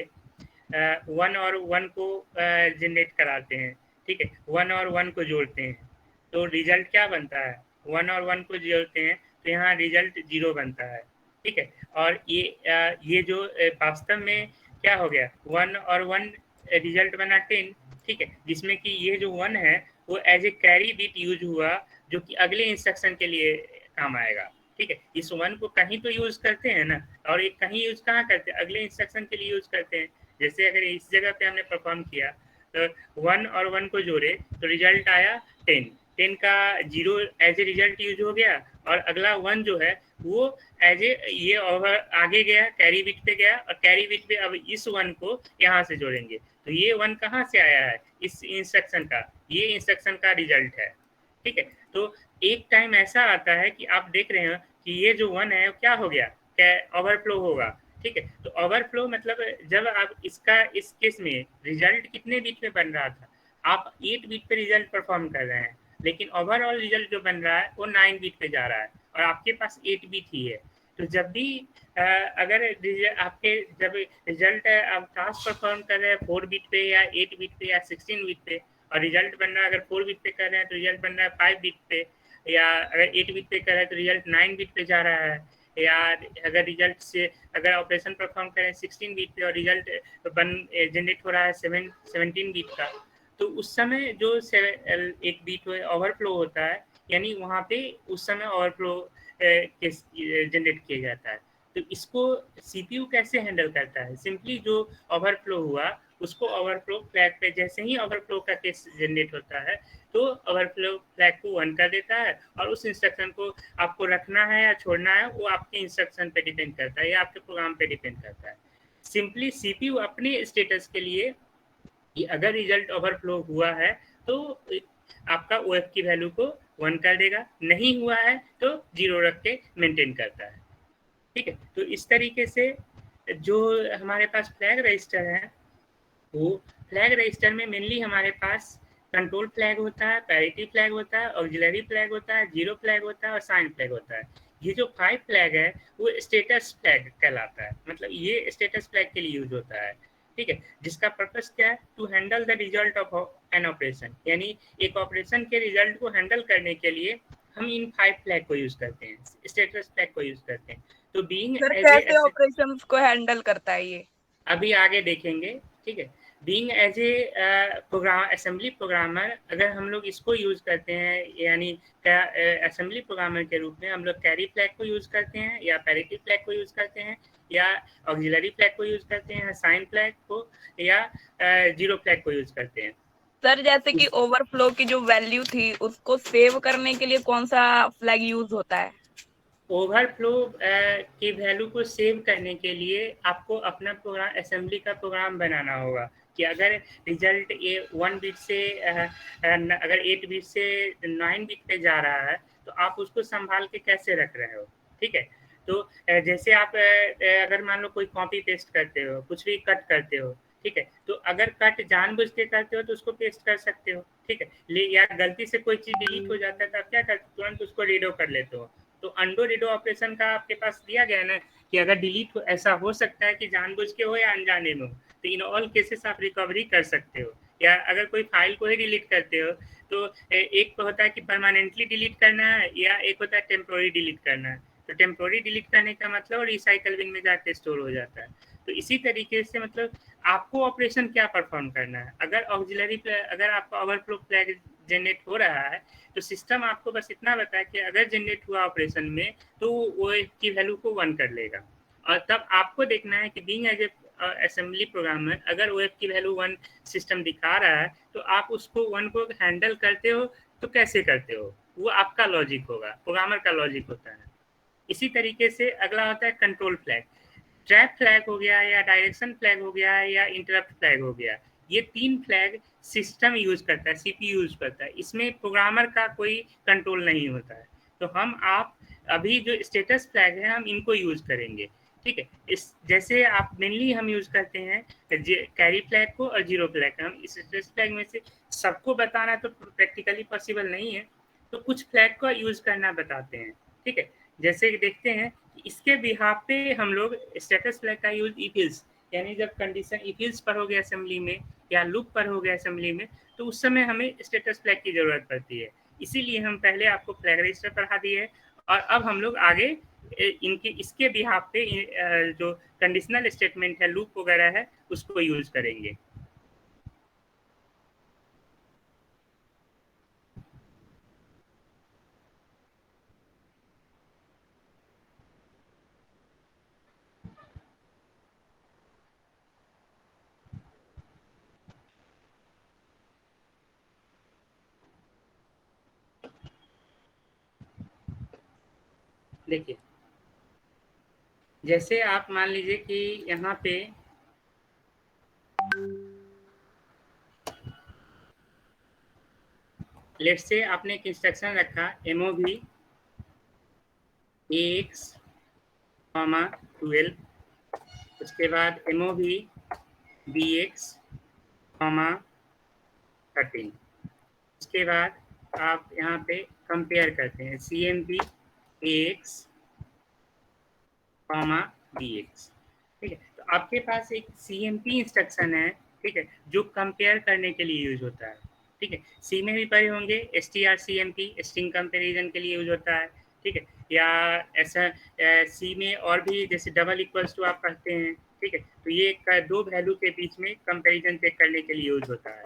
1 और 1 को जनरेट कराते हैं, ठीक है, 1 और 1 को जोड़ते हैं, तो रिजल्ट क्या बनता है? 1 और 1 को जोड़ते हैं तो यहाँ रिजल्ट 0 बनता है। ठीक है, और ये जो वास्तव में क्या हो गया, 1 और 1 रिजल्ट बना 10। ठीक है, जिसमें कि ये जो 1 है वो as a carry bit use हुआ, जो कि अगले इंस्ट्रक्शन के लिए काम आएगा। ठीक है, इस 1 को कहीं तो यूज करते हैं ना, और एक कहीं यूज कहाँ करते हैं? अगले इंस्ट्रक्शन के लिए यूज करते हैं। जैसे अगर इस जगह पे हमने परफॉर्म किया तो 1 और 1 को जोड़े तो रिजल्ट आया 10, 10 का 0 एज ए रिजल्ट यूज हो गया, और अगला 1 जो है वो एज ए ये ओवर आगे गया, कैरी बिट पे गया, और कैरी बिट पे अब इस 1 को यहाँ से जोड़ेंगे, तो ये 1 कहाँ से आया है? इस इंस्ट्रक्शन का, ये इंस्ट्रक्शन का रिजल्ट है। ठीक है, तो एक टाइम ऐसा आता है कि आप देख रहे हो कि ये जो 1 है क्या हो गया, क्या ओवरफ्लो होगा। ठीक है, तो ओवरफ्लो मतलब जब आप इसका इस केस में रिजल्ट कितने बिट में बन रहा था? आप 8 बिट पे रिजल्ट परफॉर्म कर रहे हैं, लेकिन ओवरऑल रिजल्ट जो बन रहा है वो 9 बिट पे जा रहा है और आपके पास 8 बिट ही है। तो जब भी अगर आपके जब रिजल्ट आप टास्क परफॉर्म कर रहे हैं 4 बिट पे या 8 बिट पे या 16 बिट पे, और रिजल्ट बन रहा है अगर 4 बिट पे कर रहे हैं तो रिजल्ट बन रहा है 5 बिट पे, या अगर 8 बिट पे कर रहे हैं तो रिजल्ट 9 बिट पे जा रहा है, या अगर रिजल्ट से अगर ऑपरेशन परफॉर्म करें 16 बिट पे और रिजल्ट जनरेट हो रहा है 17 बिट का, तो उस समय जो एक बिट ओवरफ्लो होता है, यानी वहाँ पे उस समय ओवरफ्लो जनरेट किया जाता है। तो इसको सीपीयू कैसे हैंडल करता है? सिंपली जो ओवरफ्लो हुआ उसको ओवरफ्लो फ्लैग पे, जैसे ही ओवरफ्लो का केस जनरेट होता है तो ओवरफ्लो फ्लैग को 1 कर देता है, और उस इंस्ट्रक्शन को आपको रखना है या छोड़ना है वो आपके इंस्ट्रक्शन पे डिपेंड करता है या आपके प्रोग्राम पे डिपेंड करता है। सिंपली सीपीयू अपने स्टेटस के लिए कि अगर रिजल्ट ओवरफ्लो हुआ है तो आपका ओएफ की वैल्यू को 1 कर देगा, नहीं हुआ है तो 0 रख के मेंटेन करता है। ठीक है, तो इस तरीके से जो हमारे पास फ्लैग रजिस्टर है, वो फ्लैग रजिस्टर में मेनली हमारे पास कंट्रोल फ्लैग होता है, पैरिटी फ्लैग होता है, ऑक्सिलरी फ्लैग होता है, जीरो फ्लैग होता है और साइन फ्लैग होता है। ये जो 5 फ्लैग है वो स्टेटस फ्लैग कहलाता है, मतलब ये स्टेटस फ्लैग के लिए यूज होता है। ठीक है, जिसका पर्पस क्या है? To handle the result of an operation, यानी एक ऑपरेशन के रिजल्ट को हैंडल करने के लिए हम इन 5 फ्लैग को यूज करते हैं, स्टेटस फ्लैग को यूज करते हैं। तो बीइंग सर एज कैसे ए, ऑपरेशंस को हैंडल करता है ये? अभी आगे देखेंगे। ठीक है, being as a program assembly programmer, अगर हम लोग इसको यूज करते हैं, यानी असेंबली प्रोग्रामर के रूप में हम लोग कैरी फ्लैग को यूज करते हैं या पैरिटी फ्लैग को यूज करते हैं या ऑक्सिलरी फ्लैग को यूज करते हैं, साइन फ्लैग को या जीरो फ्लैग को यूज करते हैं। सर जैसे कि ओवरफ्लो की जो वैल्यू थी उसको सेव करने के लिए कौन सा फ्लैग यूज होता है? ओवरफ्लो की वैल्यू को सेव करने के लिए आपको अपना प्रोग्राम असेंबली का प्रोग्राम बनाना होगा कि अगर रिजल्ट ये 1 बिट से अगर 8 बिट से 9 बिट पे जा रहा है तो आप उसको संभाल के कैसे रख रहे हो। ठीक है, तो जैसे आप अगर मान लो कोई कॉपी पेस्ट करते हो, कुछ भी कट करते हो, ठीक है, तो अगर कट जानबूझ के करते हो तो उसको पेस्ट कर सकते हो। ठीक है, या गलती से कोई चीज डिलीट हो जाता है तो आप क्या करते हो? तुरंत उसको रीडो कर लेते हो। तो अंडो रीडो ऑपरेशन का आपके पास दिया गया ना कि अगर डिलीट हो, ऐसा हो सकता है कि जानबूझ के हो या अनजाने में हो, तो इन ऑल केसेस आप रिकवरी कर सकते हो। या अगर कोई फाइल को ही डिलीट करते हो तो एक तो होता है कि परमानेंटली डिलीट करना है या एक होता है टेम्पोररी डिलीट करना है। तो टेम्पोररी डिलीट करने का मतलब रिसाइकल बिन में जाके स्टोर हो जाता है। तो इसी तरीके से मतलब आपको ऑपरेशन क्या परफॉर्म करना है। अगर ऑक्सिलरी अगर आपका ओवरफ्लो फ्लैग जनरेट हो रहा है तो सिस्टम आपको बस इतना बताए कि अगर जनरेट हुआ ऑपरेशन में तो वो की वैल्यू को 1 कर लेगा और तब आपको देखना है कि being as a assembly programmer अगर ओ की वैल्यू 1 सिस्टम दिखा रहा है तो आप उसको 1 को हैंडल करते हो तो कैसे करते हो, वो आपका लॉजिक होगा, प्रोग्रामर का लॉजिक होता है। इसी तरीके से अगला होता है कंट्रोल फ्लैग। ट्रैप फ्लैग हो गया या डायरेक्शन फ्लैग हो गया या इंटरप्ट फ्लैग हो गया, ये 3 फ्लैग सिस्टम यूज करता है, सीपीयू यूज करता है, इसमें प्रोग्रामर का कोई कंट्रोल नहीं होता है। तो हम आप अभी जो स्टेटस फ्लैग है हम इनको यूज करेंगे, ठीक है। इस जैसे आप मेनली हम यूज करते हैं कैरी फ्लैग को और जीरो फ्लैग। हम इस स्टेटस फ्लैग में से सबको बताना तो प्रैक्टिकली पॉसिबल नहीं है, तो कुछ फ्लैग का यूज करना बताते हैं, ठीक है। जैसे कि देखते हैं इसके बिहाफ पे हम लोग स्टेटस फ्लैग का यूज इफिल्स, यानी जब कंडीशन इफिल्स पर हो गया असेंबली में या लूप पर हो गया असेंबली में तो उस समय हमें स्टेटस फ्लैग की जरूरत पड़ती है। इसीलिए हम पहले आपको फ्लैग रजिस्टर पढ़ा दिए और अब हम लोग आगे इनके इसके बिहाफ पे जो कंडीशनल स्टेटमेंट है, लूप वगैरह है, उसको यूज करेंगे। देखिए जैसे आप मान लीजिए कि यहाँ पे लेट्स से आपने एक इंस्ट्रक्शन रखा MOV AX, 12, उसके बाद MOV BX, 13। उसके बाद आप यहाँ पे कंपेयर करते हैं CMP AX, BX, ठीक है। तो आपके पास एक CMP इंस्ट्रक्शन है, ठीक है, जो कंपेयर करने के लिए यूज होता है, ठीक है। सी में भी पढ़े होंगे strcmp, स्ट्रिंग कंपेरिजन के लिए यूज होता है, ठीक है। या ऐसा सी में और भी जैसे डबल इक्वल्स टू आप कहते हैं, ठीक है। तो ये दो वैल्यू के बीच में कंपेरिजन चेक करने के लिए यूज होता है,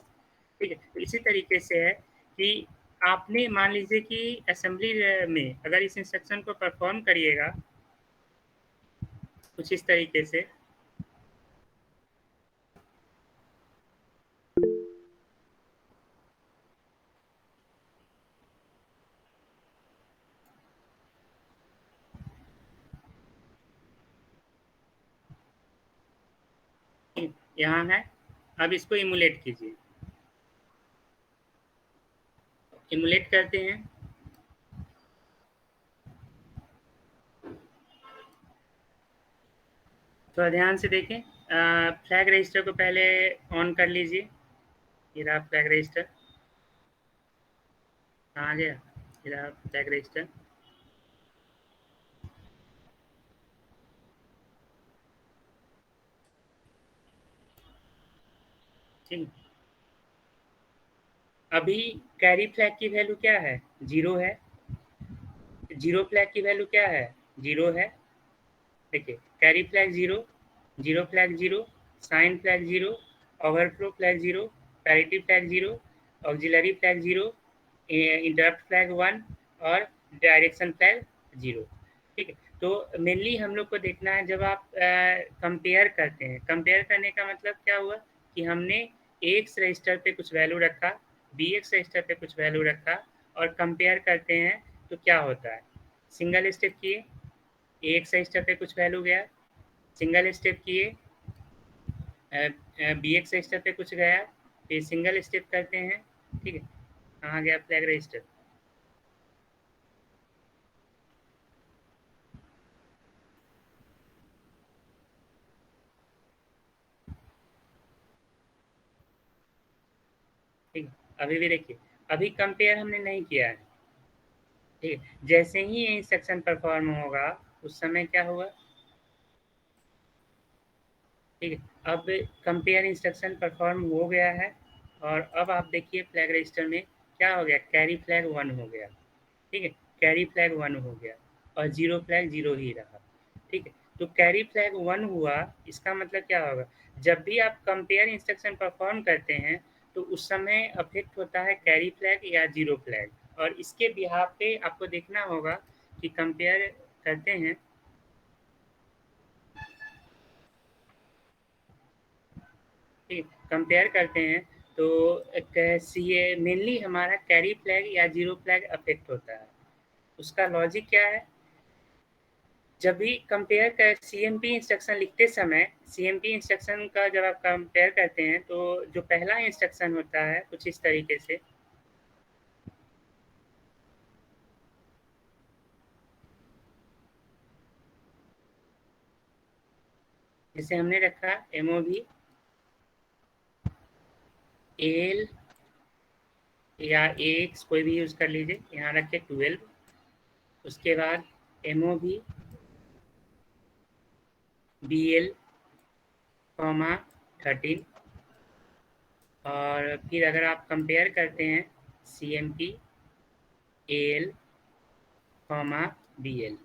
ठीक है। तो इसी तरीके से है कि आपने मान लीजिए कि असेंबली में अगर इस इंस्ट्रक्शन को परफॉर्म करिएगा कुछ इस तरीके से, यहाँ है। अब इसको इमुलेट कीजिए, इमुलेट करते हैं। थोड़ा ध्यान से देखें, फ्लैग रजिस्टर को पहले ऑन कर लीजिए। ये रहा फ्लैग रजिस्टर, कहाँ गया, ये रहा फ्लैग रजिस्टर। ठीक, अभी कैरी फ्लैग की वैल्यू क्या है, 0 है। जीरो फ्लैग की वैल्यू क्या है, 0 है। देखिए carry flag 0, zero flag 0, sign flag 0, overflow flag 0, parity flag 0, auxiliary flag 0, interrupt flag 1 और डायरेक्शन फ्लैग 0, ठीक है। तो मेनली हम लोग को देखना है जब आप कंपेयर करते हैं, कंपेयर करने का मतलब क्या हुआ कि हमने एक्स रजिस्टर पे कुछ वैल्यू रखा, बी एक्स रजिस्टर पे कुछ वैल्यू रखा और कंपेयर करते हैं तो क्या होता है। सिंगल स्टेप किए, एक रजिस्टर पे कुछ वैल्यू गया, सिंगल स्टेप किए, बी एक्स रजिस्टर पे कुछ गया, फिर सिंगल स्टेप करते हैं, ठीक है। कहाँ गया फ्लैग रजिस्टर, ठीक है। अभी भी देखिए, अभी कंपेयर हमने नहीं किया है, ठीक है। जैसे ही ये इंस्ट्रक्शन परफॉर्म होगा उस समय क्या हुआ, ठीक है। अब कंपेयर इंस्ट्रक्शन परफॉर्म हो गया है, और अब आप देखिए फ्लैग रजिस्टर में क्या हो गया, कैरी फ्लैग 1 हो गया, ठीक है, कैरी फ्लैग 1 हो गया और जीरो फ्लैग 0 ही रहा, ठीक है। तो कैरी फ्लैग 1 हुआ, इसका मतलब क्या होगा, जब भी आप कंपेयर इंस्ट्रक्शन परफॉर्म करते हैं तो उस समय अफेक्ट होता है कैरी फ्लैग या जीरो फ्लैग, और इसके बिहाफ पे आपको देखना होगा कि कंपेयर करते हैं, ठीक, कंपेयर करते हैं तो मेनली हमारा कैरी फ्लैग या जीरो फ्लैग अफेक्ट होता है। उसका लॉजिक क्या है, जब भी कंपेयर कर सीएमपी इंस्ट्रक्शन लिखते समय, सीएमपी इंस्ट्रक्शन का जब आप कंपेयर करते हैं तो जो पहला इंस्ट्रक्शन होता है कुछ इस तरीके से, जैसे हमने रखा एमओवी एल या एक्स कोई भी यूज कर लीजिए, यहाँ रखे 12, उसके बाद एमओवी बीएल कॉमा 13, और फिर अगर आप कंपेयर करते हैं सीएमपी एल कॉमा बीएल,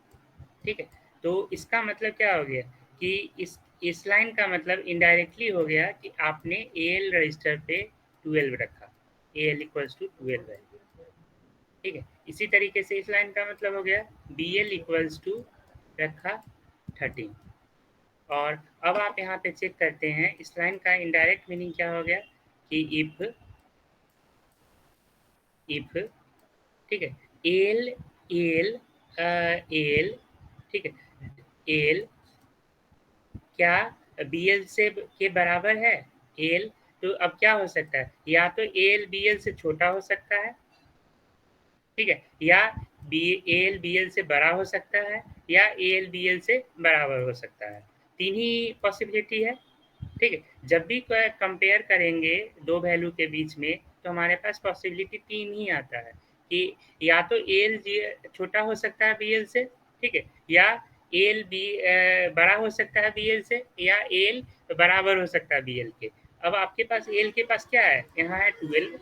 ठीक है। तो इसका मतलब क्या हो गया कि इस लाइन का मतलब इनडायरेक्टली हो गया कि आपने एल रजिस्टर पे 12 रखा, एल इक्वल्स टू 12 है, ठीक है। इसी तरीके से इस लाइन का मतलब हो गया बी एल इक्वल्स टू रखा 13, और अब आप यहाँ पे चेक करते हैं इस लाइन का इनडायरेक्ट मीनिंग क्या हो गया कि इफ, ठीक है, एल एल एल, ठीक है, एल क्या बीएल से के बराबर है, एल, तो अब क्या हो सकता है, या तो एल बीएल से छोटा हो सकता है, ठीक है, या बी एल बीएल से बड़ा हो सकता है, या एल बीएल से बराबर हो सकता है, तीन ही पॉसिबिलिटी है, ठीक है। जब भी कंपेयर करेंगे दो वैल्यू के बीच में तो हमारे पास पॉसिबिलिटी तीन ही आता है कि या तो एल छोटा हो सकता है बीएल से, ठीक है, या एल बी बड़ा हो सकता है बीएल से, या एल बराबर हो सकता है बीएल के। अब आपके पास एल के पास क्या है, यहाँ है 12,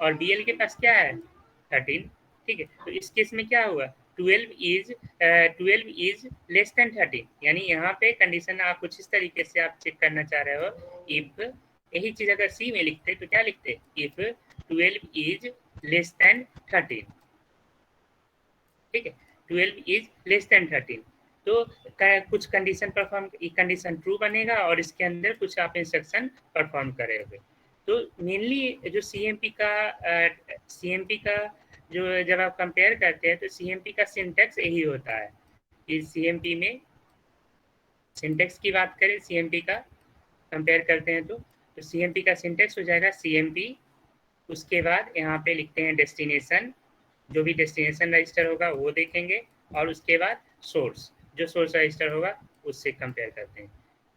और बीएल के पास क्या है 13, ठीक है। तो इस केस में क्या हुआ, 12 इज लेस देन 13, यानी यहाँ पे कंडीशन आप कुछ इस तरीके से आप चेक करना चाह रहे हो, इफ, यही चीज अगर सी में लिखते तो क्या लिखते, इफ 12 इज लेस देन 13, ठीक है, 12 इज लेस देन 13, तो कुछ कंडीशन परफॉर्म, कंडीशन ट्रू बनेगा और इसके अंदर कुछ आप इंस्ट्रक्शन परफॉर्म करेंगे। तो मेनली जो सीएमपी का जो जब आप कंपेयर करते हैं तो सीएमपी का सिंटेक्स यही होता है कि सीएमपी में सिंटेक्स की बात करें, सीएमपी का कंपेयर करते हैं तो सीएमपी का सिंटेक्स हो जाएगा सीएमपी, उसके बाद यहाँ पे लिखते हैं डेस्टिनेशन, जो भी डेस्टिनेशन रजिस्टर होगा वो देखेंगे, और उसके बाद सोर्स, जो सोर्स रजिस्टर होगा उससे कंपेयर करते हैं।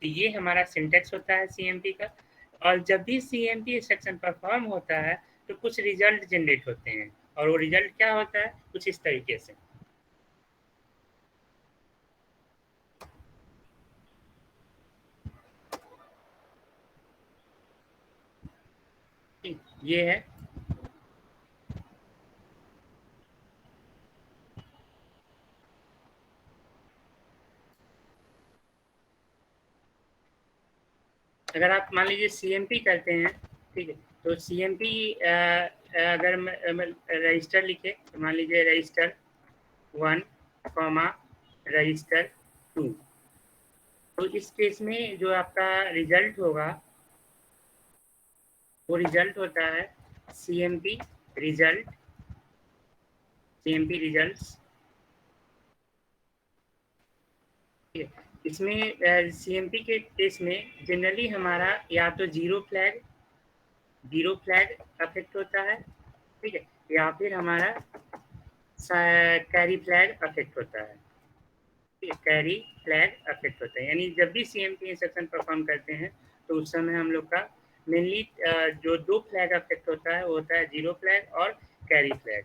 तो ये हमारा सिंटेक्स होता है सीएमपी का, और जब भी सीएमपी इंस्ट्रक्शन परफॉर्म होता है तो कुछ रिजल्ट जनरेट होते हैं, और वो रिजल्ट क्या होता है कुछ इस तरीके से, ये है, अगर आप मान लीजिए सीएमपी करते हैं, ठीक है, तो सीएमपी अगर रजिस्टर लिखे तो मान लीजिए रजिस्टर 1 कॉमा रजिस्टर 2, तो इस केस में जो आपका रिजल्ट होगा वो रिजल्ट होता है सीएमपी रिजल्ट, सीएमपी रिजल्ट्स, ठीक है। इसमें सीएमपी के केस में जनरली हमारा या तो जीरो फ्लैग अफेक्ट होता है, ठीक है, या फिर हमारा कैरी फ्लैग अफेक्ट होता है, कैरी फ्लैग अफेक्ट होता है, यानी जब भी सीएमपी इंस्ट्रक्शन परफॉर्म करते हैं तो उस समय हम लोग का मेनली जो दो फ्लैग अफेक्ट होता है वो होता है जीरो फ्लैग और कैरी फ्लैग।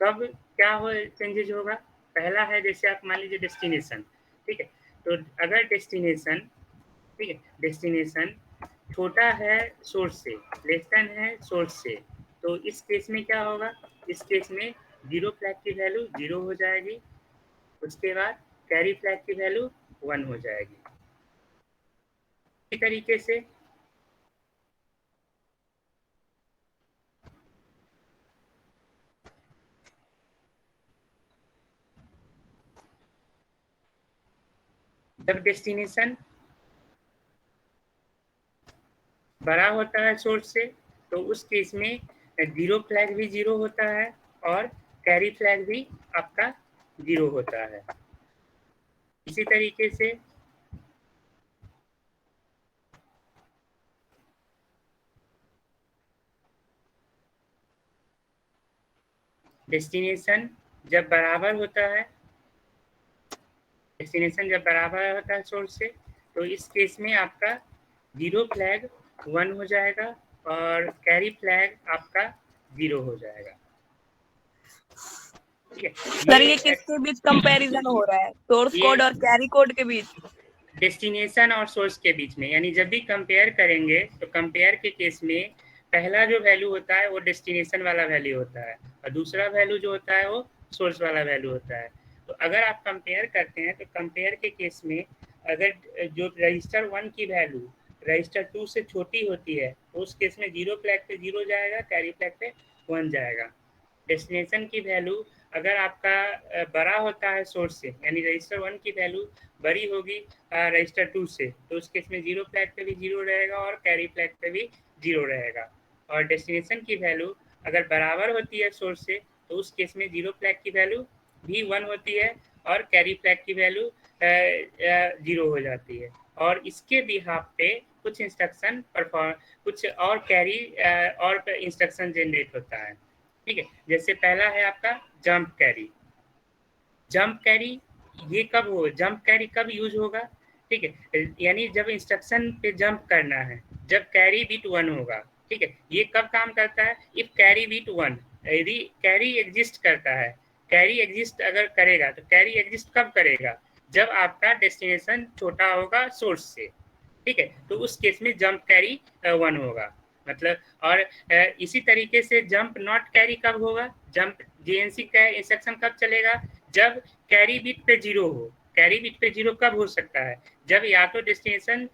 कब क्या हो चेंजेज होगा, पहला है जैसे आप मान लीजिए डेस्टिनेशन, ठीक है, तो अगर डेस्टिनेशन, ठीक है, डेस्टिनेशन छोटा है सोर्स से, लेस देन है सोर्स से, तो इस केस में क्या होगा? इस केस में जीरो फ्लैग की वैल्यू 0 हो जाएगी, उसके बाद कैरी फ्लैग की वैल्यू 1 हो जाएगी। इसी तरीके से जब डेस्टिनेशन बड़ा होता है सोर्स से, तो उस केस में जीरो फ्लैग भी 0 होता है और कैरी फ्लैग भी आपका 0 होता है। इसी तरीके से डेस्टिनेशन जब बराबर होता है, डेस्टिनेशन जब बराबर होता है सोर्स से, तो इस केस में आपका जीरो फ्लैग 1 हो जाएगा और कैरी फ्लैग आपका 0 हो जाएगा। ठीक है, सर ये किसके बीच कंपैरिजन हो रहा है, सोर्स ये कोड और कैरी कोड के बीच? डेस्टिनेशन और सोर्स के बीच में, यानी जब भी कंपेयर करेंगे तो कंपेयर के केस में पहला जो वैल्यू होता है वो डेस्टिनेशन वाला वैल्यू होता है और दूसरा वैल्यू जो होता है वो सोर्स वाला वैल्यू होता है। तो अगर आप कंपेयर करते हैं तो कंपेयर के केस में अगर जो रजिस्टर 1 की वैल्यू रजिस्टर 2 से छोटी होती है तो उस केस में जीरो फ्लैग पे 0 जाएगा, कैरी फ्लैग पे 1 जाएगा। डेस्टिनेशन की वैल्यू अगर आपका बड़ा होता है सोर्स से, यानी रजिस्टर 1 की वैल्यू बड़ी होगी रजिस्टर 2 से, तो उस केस में जीरो फ्लैग पे भी 0 रहेगा और कैरी फ्लैग पे भी 0 रहेगा। और डेस्टिनेशन की वैल्यू अगर बराबर होती है सोर्स से, तो उस केस में जीरो फ्लैग की वैल्यू भी 1 होती है और कैरी फ्लैग की वैल्यू 0 हो जाती है। और इसके बिहाफ पे कुछ इंस्ट्रक्शन परफॉर्म, कुछ और कैरी और इंस्ट्रक्शन जनरेट होता है। ठीक है, जैसे पहला है आपका जंप कैरी। जंप कैरी ये कब हो, जंप कैरी कब यूज होगा? ठीक है, यानी जब इंस्ट्रक्शन पे जंप करना है, जब कैरी बिट 1 होगा। ठीक है, ये कब काम करता है? इफ कैरी बिट 1, यदि कैरी एग्जिस्ट करता है, कैरी एग्जिस्ट अगर करेगा तो कैरी एग्जिस्ट कब करेगा? जब आपका डेस्टिनेशन छोटा होगा सोर्स से। ठीक है, तो उस केस में जंप कैरी 1 होगा। मतलब और इसी तरीके से जंप नॉट कैरी कब होगा? जंप जेएनसी का इंस्ट्रक्शन कब चलेगा? जब कैरी बिट पे 0 हो। कैरी बिट पे 0 कब हो सकता है? जब या तो डेस्टिनेशन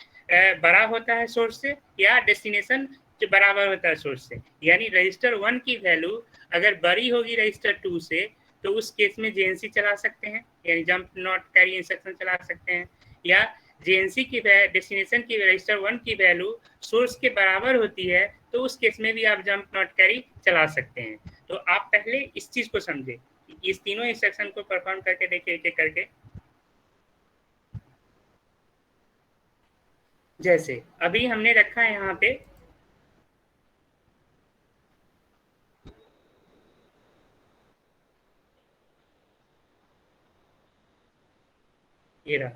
बड़ा होता है सोर्स से या डेस्टिनेशन जो बराबर होता है सोर्स से। यानी रजिस्टर 1 की वैल्यू अगर बड़ी होगी रजिस्टर 2 से, तो उस केस में जेएनसी चला सकते हैं, यानी जंप नॉट कैरी इंस्ट्रक्शन चला सकते हैं। या जेएनसी की डेस्टिनेशन की रजिस्टर 1 की वैल्यू सोर्स के बराबर होती है, तो उस केस में भी आप जंप नॉट कैरी चला सकते हैं। तो आप पहले इस चीज को समझे, इस तीनों इंस्ट्रक्शन को परफॉर्म करके देखिए एक एक करके। जैसे अभी हमने रखा है यहाँ पे ये रहा,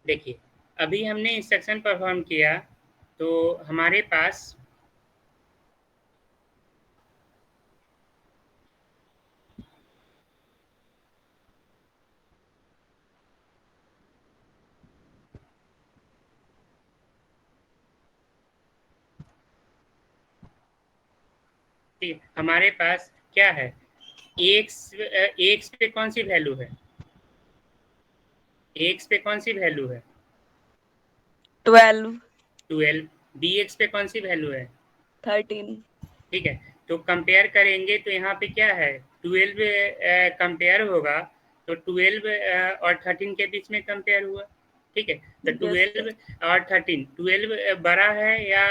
देखिए अभी हमने इंस्ट्रक्शन परफॉर्म किया तो हमारे पास हमारे पास क्या है? एक्स पे कौन सी वैल्यू है? एक्स पे कौन सी वैल्यू है? 12, 12। बी एक्स पे कौन सी वैल्यू है? 13। ठीक है, तो कंपेयर करेंगे तो यहाँ पे क्या है? 12 कंपेयर होगा तो 12 और 13 के बीच में कंपेयर हुआ। ठीक है, तो यस 12 और 13, 12 बड़ा है या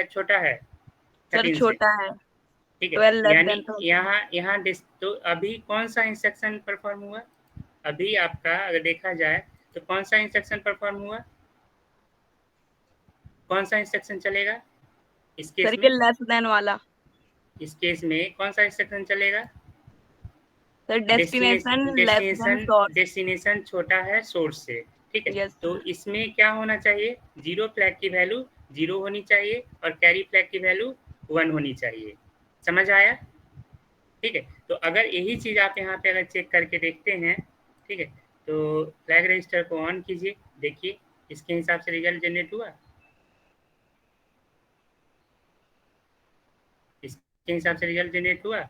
छोटा है सर, 13 से? छोटा है। ठीक है, 12 लेस यानी देन 13। यहाँ यहाँ तो अभी कौन सा इंस्ट्रक्शन परफॉर्म हुआ? अभी आपका अगर देखा जाए तो कौन सा इंस्ट्रक्शन परफॉर्म हुआ? कौन सा इंस्ट्रक्शन चलेगा इस केस सर में? ये लेस देन वाला। इस केस में कौन सा इंस्ट्रक्शन चलेगा? Sir destination less than source. Destination छोटा है सोर्स से, ठीक है। यस तो इसमें क्या होना चाहिए, जीरो फ्लैग की वैल्यू 0 होनी चाहिए और कैरी फ्लैग की वैल्यू 1 होनी चाहिए। समझ आया? ठीक है। तो अगर यही चीज़ आप यहाँ पे अगर चेक करके देखते हैं, ठीक है, तो फ्लैग रजिस्टर को ऑन कीजिए, देखिए इसके हिसाब से रिजल्ट जनरेट हुआ, इसके हिसाब से रिजल्ट जनरेट हुआ।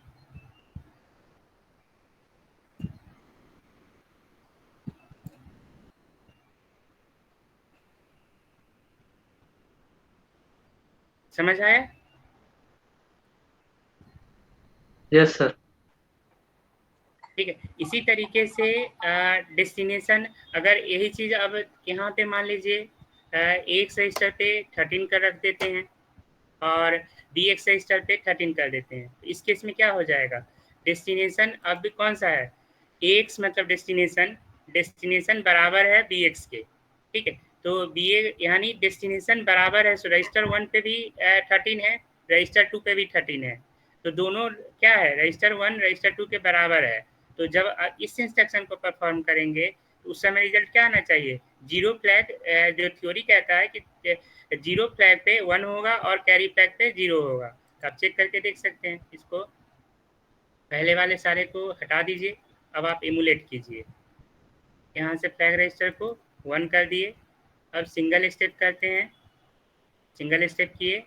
समझ आया? Yes sir. ठीक है। इसी तरीके से डेस्टिनेशन, अगर यही चीज़ अब यहाँ पे मान लीजिए एक रजिस्टर पे 13 कर रख देते हैं और बी एक्स रजिस्टर पे 13 कर देते हैं, तो इस केस में क्या हो जाएगा, डेस्टिनेशन अब कौन सा है, एक्स मतलब डेस्टिनेशन बराबर है बी एक्स के, ठीक है। तो बी ए यानी डेस्टिनेशन बराबर है, सो रजिस्टर 1 पे भी 13 है, रजिस्टर 2 पे भी 13 है, तो दोनों क्या है, रजिस्टर 1 रजिस्टर 2 के बराबर है। तो जब इस इंस्ट्रक्शन को परफॉर्म करेंगे तो उस समय रिजल्ट क्या आना चाहिए, जीरो फ्लैग, जो थ्योरी कहता है कि जीरो फ्लैग पे 1 होगा और कैरी फ्लैग पे 0 होगा। तो आप चेक करके देख सकते हैं इसको, पहले वाले सारे को हटा दीजिए, अब आप इमुलेट कीजिए, यहाँ से फ्लैग रजिस्टर को 1 कर दिए, अब सिंगल स्टेप करते हैं, सिंगल स्टेप किए,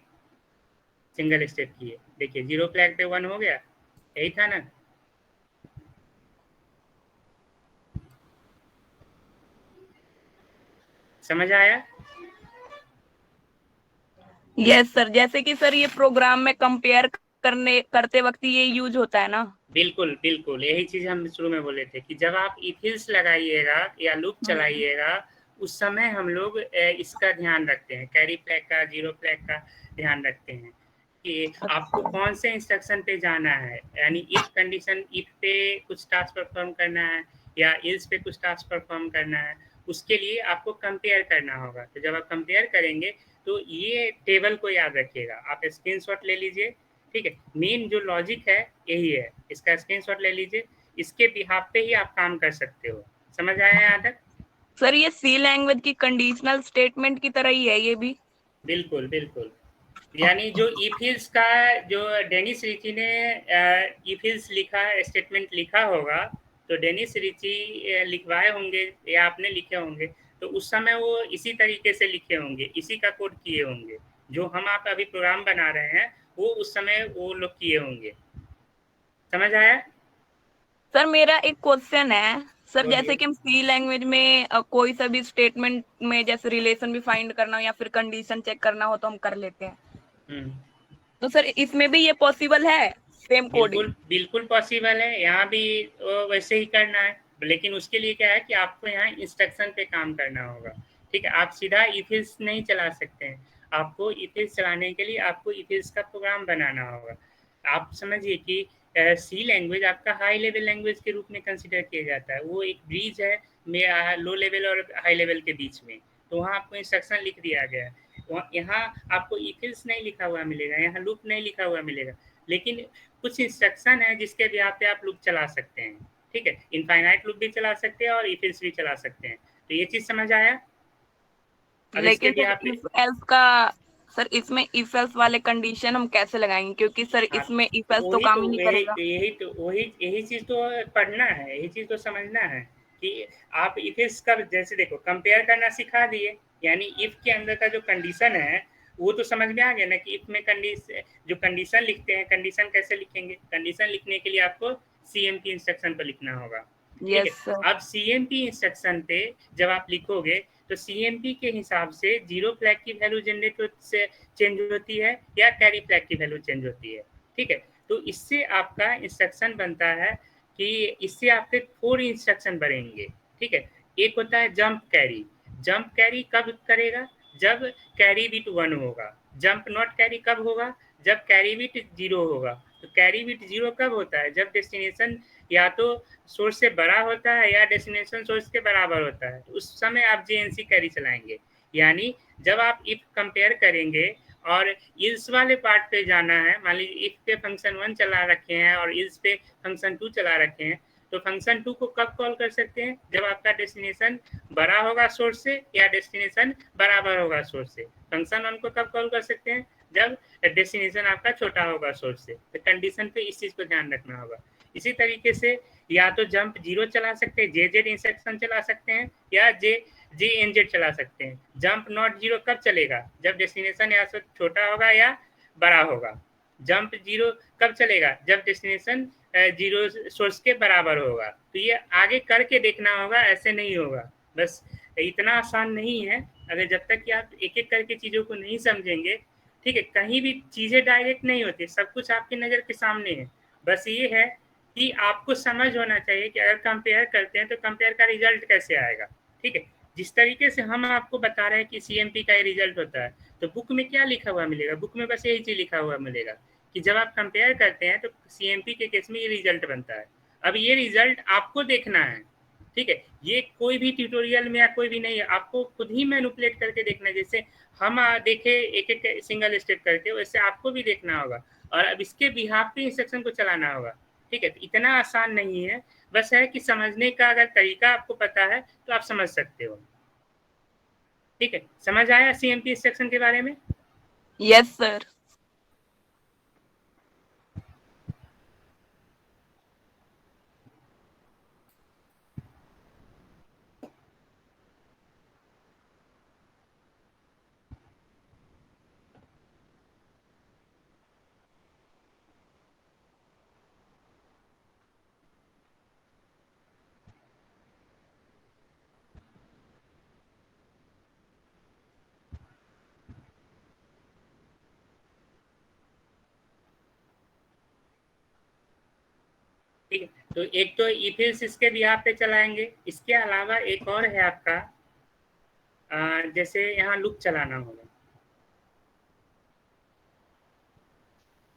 सिंगल स्टेप किए, देखिए जीरो फ्लैग पे 1 हो गया, यही था ना। समझ आया? यस सर, जैसे कि सर ये प्रोग्राम में कंपेयर करते वक्त ये यूज होता है ना। बिल्कुल बिल्कुल, यही चीज हम शुरू में बोले थे कि जब आप इफिल्स लगाइएगा या लूप चलाइएगा उस समय हम लोग इसका ध्यान रखते हैं, कैरी फ्लैग का, जीरो फ्लैग का ध्यान रखते हैं कि आपको कौन से इंस्ट्रक्शन पे जाना है, यानी इफ कंडीशन, इफ पे कुछ टास्क परफॉर्म करना है या इल्स पे कुछ टास्क परफॉर्म करना है, उसके लिए आपको कंपेयर करना होगा। तो जब आप कंपेयर करेंगे तो ये टेबल को याद रखिएगा, आप स्क्रीनशॉट ले लीजिए, ठीक है। मेन जो लॉजिक है यही है, इसका स्क्रीनशॉट ले लीजिए, इसके बिहाफ पे ही आप काम कर सकते हो। समझ आया यहाँ तक? सर ये सी लैंग्वेज की कंडीशनल स्टेटमेंट की तरह ही है ये भी। बिल्कुल बिल्कुल, यानी जो इफिल्स का, जो डेनिस रिची ने इफिल्स लिखा, स्टेटमेंट लिखा होगा, तो डेनिस रिची लिखवाए होंगे या आपने लिखे होंगे, तो उस समय वो इसी तरीके से लिखे होंगे, इसी का कोड किए होंगे, जो हम आप अभी प्रोग्राम बना रहे हैं वो उस समय वो लोग किए होंगे। समझ आया? सर मेरा एक क्वेश्चन है सर, जैसे बोलिए। कि हम सी लैंग्वेज में कोई सा भी स्टेटमेंट में जैसे रिलेशन भी फाइंड करना हो या फिर कंडीशन चेक करना हो तो हम कर लेते हैं, तो सर इसमें भी ये पॉसिबल है सेम कोडिंग? बिल्कुल बिल्कुल पॉसिबल है, यहाँ भी वैसे ही करना है, लेकिन उसके लिए क्या है कि आपको यहाँ इंस्ट्रक्शन पे काम करना होगा, ठीक है। आप सीधा इफिल्स नहीं चला सकते हैं, आपको इफिल्स चलाने के लिए आपको इफिल्स का प्रोग्राम बनाना होगा। आप समझिए कि सी लैंग्वेज आपका हाई लेवल लैंग्वेज के रूप में कंसिडर किया जाता है, वो एक ब्रिज है लो लेवल और हाई लेवल के बीच में, तो वहाँ आपको इंस्ट्रक्शन लिख दिया गया है, यहाँ आपको इफिल्स नहीं लिखा हुआ मिलेगा, यहाँ लूप नहीं लिखा हुआ मिलेगा, लेकिन कुछ इंस्ट्रक्शन है जिसके भी आप पे आप लूप चला सकते हैं, ठीक है। इनफाइनाइट लूप भी चला सकते हैं और इफिल्स भी चला सकते हैं, तो ये चीज समझ आया? अब इसके लेकिन भी सर आप इफ एल्स का, सर इसमें इफ एल्स वाले कंडीशन हम कैसे लगाएंगे, क्योंकि सर हाँ, इसमें इफ एल्स तो वही काम तो ही नहीं यही करेगा। यही तो वही यही चीज तो पढ़ना है, यही चीज तो समझना है कि आप इफिल्स का, जैसे देखो कंपेयर करना सिखा दिए, यानी इफ के अंदर का जो कंडीशन है वो तो समझ में आ गया ना कि इफ में कंडीशन, जो कंडीशन लिखते हैं, कंडीशन कैसे लिखेंगे, कंडीशन लिखने के लिए आपको सीएमपी इंस्ट्रक्शन पर लिखना होगा, ठीक है। Yes sir. अब सीएमपी इंस्ट्रक्शन पे जब आप लिखोगे तो सीएमपी के हिसाब से जीरो फ्लैग की वैल्यू जनरेट से चेंज होती है या कैरी फ्लैग की वैल्यू चेंज होती है, ठीक है। तो इससे आपका इंस्ट्रक्शन बनता है कि इससे आपके 4 इंस्ट्रक्शन बनेंगे, ठीक है। एक होता है जंप कैरी, जंप कैरी कब करेगा, जब कैरी बिट 1 होगा, जंप नॉट कैरी कब होगा, जब कैरी बिट 0 होगा। तो कैरी बिट 0 कब होता है, जब डेस्टिनेशन या तो सोर्स से बड़ा होता है या डेस्टिनेशन सोर्स के बराबर होता है, तो उस समय आप जेएनसी कैरी चलाएंगे। यानी जब आप इफ कंपेयर करेंगे और इल्स वाले पार्ट पे जाना है, मान लीजिए इफ पे फंक्शन 1 चला रखे हैं और इल्स पे फंक्शन 2 चला रखे हैं, तो फंक्शन 2 को कब कॉल कर सकते हैं? जब आपका डेस्टिनेशन बड़ा होगा सोर्स से या डेस्टिनेशन बराबर होगा सोर्स से। फंक्शन 1 को कब कॉल कर सकते हैं? जब डेस्टिनेशन आपका छोटा होगा सोर्स से। तो कंडीशन पे इस चीज को ध्यान रखना होगा। इसी तरीके से या तो जंप 0 चला सकते हैं, जेजेड इंस्ट्रक्शन चला सकते हैं, या जेएनजेड चला सकते हैं। जंप नॉट 0 कब चलेगा? जब डेस्टिनेशन या तो छोटा होगा या बड़ा होगा। जंप 0 कब चलेगा? जब डेस्टिनेशन 0 सोर्स के बराबर होगा। तो ये आगे करके देखना होगा, ऐसे नहीं होगा। बस इतना आसान नहीं है। अगर जब तक कि आप एक एक करके चीज़ों को नहीं समझेंगे, ठीक है, कहीं भी चीज़ें डायरेक्ट नहीं होती, सब कुछ आपकी नज़र के सामने है। बस ये है कि आपको समझ होना चाहिए कि अगर कंपेयर करते हैं तो कंपेयर का रिजल्ट कैसे आएगा। ठीक है, जिस तरीके से हम आपको बता रहे हैं कि सीएमपी का ये रिजल्ट होता है, तो बुक में क्या लिखा हुआ मिलेगा? बुक में बस यही चीज़ लिखा हुआ मिलेगा कि जब आप कंपेयर करते हैं तो सीएमपी के केस में ये रिजल्ट बनता है। अब ये रिजल्ट आपको देखना है। ठीक है, ये कोई भी ट्यूटोरियल में या कोई भी नहीं है, आपको खुद ही मैनिपुलेट करके देखना है। जैसे हम देखे एक एक सिंगल स्टेप करके, वैसे आपको भी देखना होगा और अब इसके बिहाफ पे इंस्ट्रक्शन को चलाना होगा। ठीक है, तो इतना आसान नहीं है, बस है कि समझने का अगर तरीका आपको पता है तो आप समझ सकते हो। ठीक है, समझ आया सीएमपी इंस्ट्रक्शन के बारे में? Yes sir. ठीक है, तो एक तो इफ एल्स इसके बिहाफ पे चलाएंगे। इसके अलावा एक और है आपका, जैसे यहाँ लूप चलाना होगा।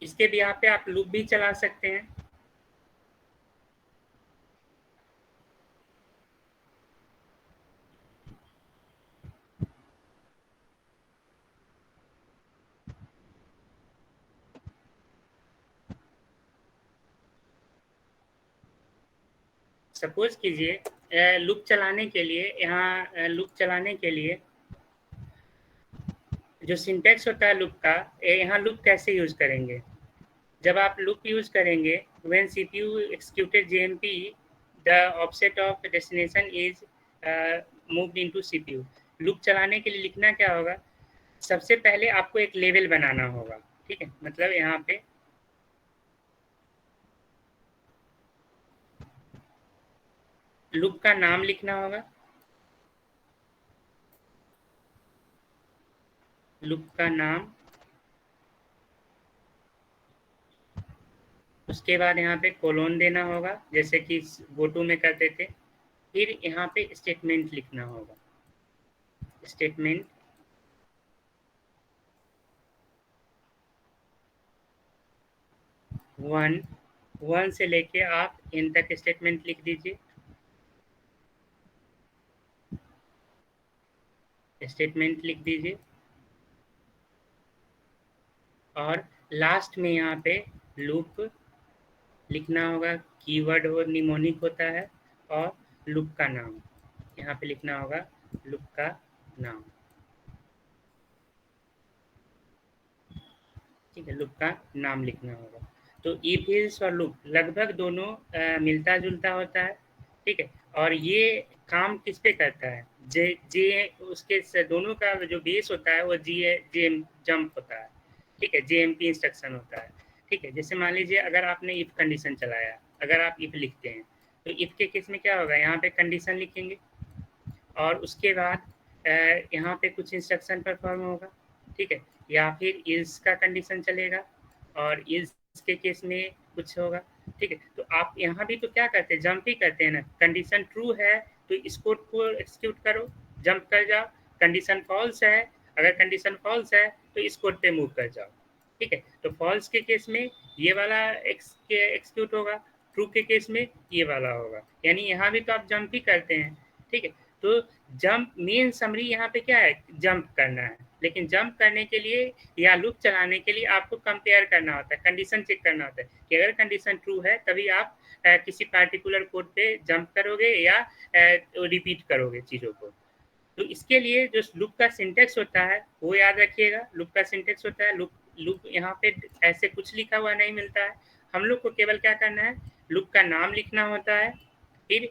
इसके बिहाफ पे आप लूप भी चला सकते हैं। सपोज कीजिए लूप चलाने के लिए, यहाँ लूप चलाने के लिए जो सिंटेक्स होता है लूप का, यहाँ लूप कैसे यूज करेंगे? जब आप लूप यूज करेंगे, when CPU executed JMP the offset of destination is moved into CPU. Loop चलाने के लिए लिखना क्या होगा? सबसे पहले आपको एक लेवल बनाना होगा। ठीक है, मतलब यहाँ पे लूप का नाम लिखना होगा। लूप का नाम, उसके बाद यहाँ पे कोलोन देना होगा जैसे कि गोटू में करते थे। फिर यहाँ पे स्टेटमेंट लिखना होगा। स्टेटमेंट वन से लेके आप एन तक स्टेटमेंट लिख दीजिए। स्टेटमेंट लिख दीजिए और लास्ट में यहाँ पे लूप लिखना होगा। कीवर्ड और निमोनिक होता है, और लूप का नाम यहाँ पे लिखना होगा। लूप का नाम, ठीक है, लूप का नाम लिखना होगा। तो इफ एल्स और लूप लगभग दोनों मिलता जुलता होता है। ठीक है, और ये काम किस पे करता है? जे जे उसके दोनों का जो बेस होता है वो जेएम जंप होता है। ठीक है, जेएमपी इंस्ट्रक्शन होता है। ठीक है, जैसे मान लीजिए अगर आपने इफ कंडीशन चलाया, अगर आप इफ लिखते हैं तो इफ के केस में क्या होगा? यहाँ पे कंडीशन लिखेंगे और उसके बाद यहाँ पे कुछ इंस्ट्रक्शन परफॉर्म होगा। ठीक है, या फिर इल्स का कंडीशन चलेगा और इल्स के केस में कुछ होगा। ठीक है, तो आप यहाँ भी तो क्या करते हैं? जंप ही करते हैं ना। कंडीशन ट्रू है तो इस कोड को एक्सिक्यूट करो, जंप कर जाओ। कंडीशन फॉल्स है, अगर कंडीशन फॉल्स है तो इस कोड पे मूव कर जाओ। ठीक है, तो फॉल्स के केस में ये वाला एक्सिक्यूट होगा, ट्रू के केस में ये वाला होगा। यानी यहाँ भी तो आप जंप ही करते हैं। ठीक है, तो जंप मेन समरी यहाँ पे क्या है? जंप करना है। लेकिन जंप करने के लिए या लूप चलाने के लिए आपको कंपेयर करना होता है, कंडीशन चेक करना होता है कि अगर कंडीशन ट्रू है तभी आप किसी पार्टिकुलर कोड पे जंप करोगे या रिपीट करोगे चीज़ों को। तो इसके लिए जो लूप का सिंटेक्स होता है वो याद रखिएगा। लूप का सिंटेक्स होता है, लूप यहाँ पे ऐसे कुछ लिखा हुआ नहीं मिलता है। हम लोग को केवल क्या करना है, लूप का नाम लिखना होता है, फिर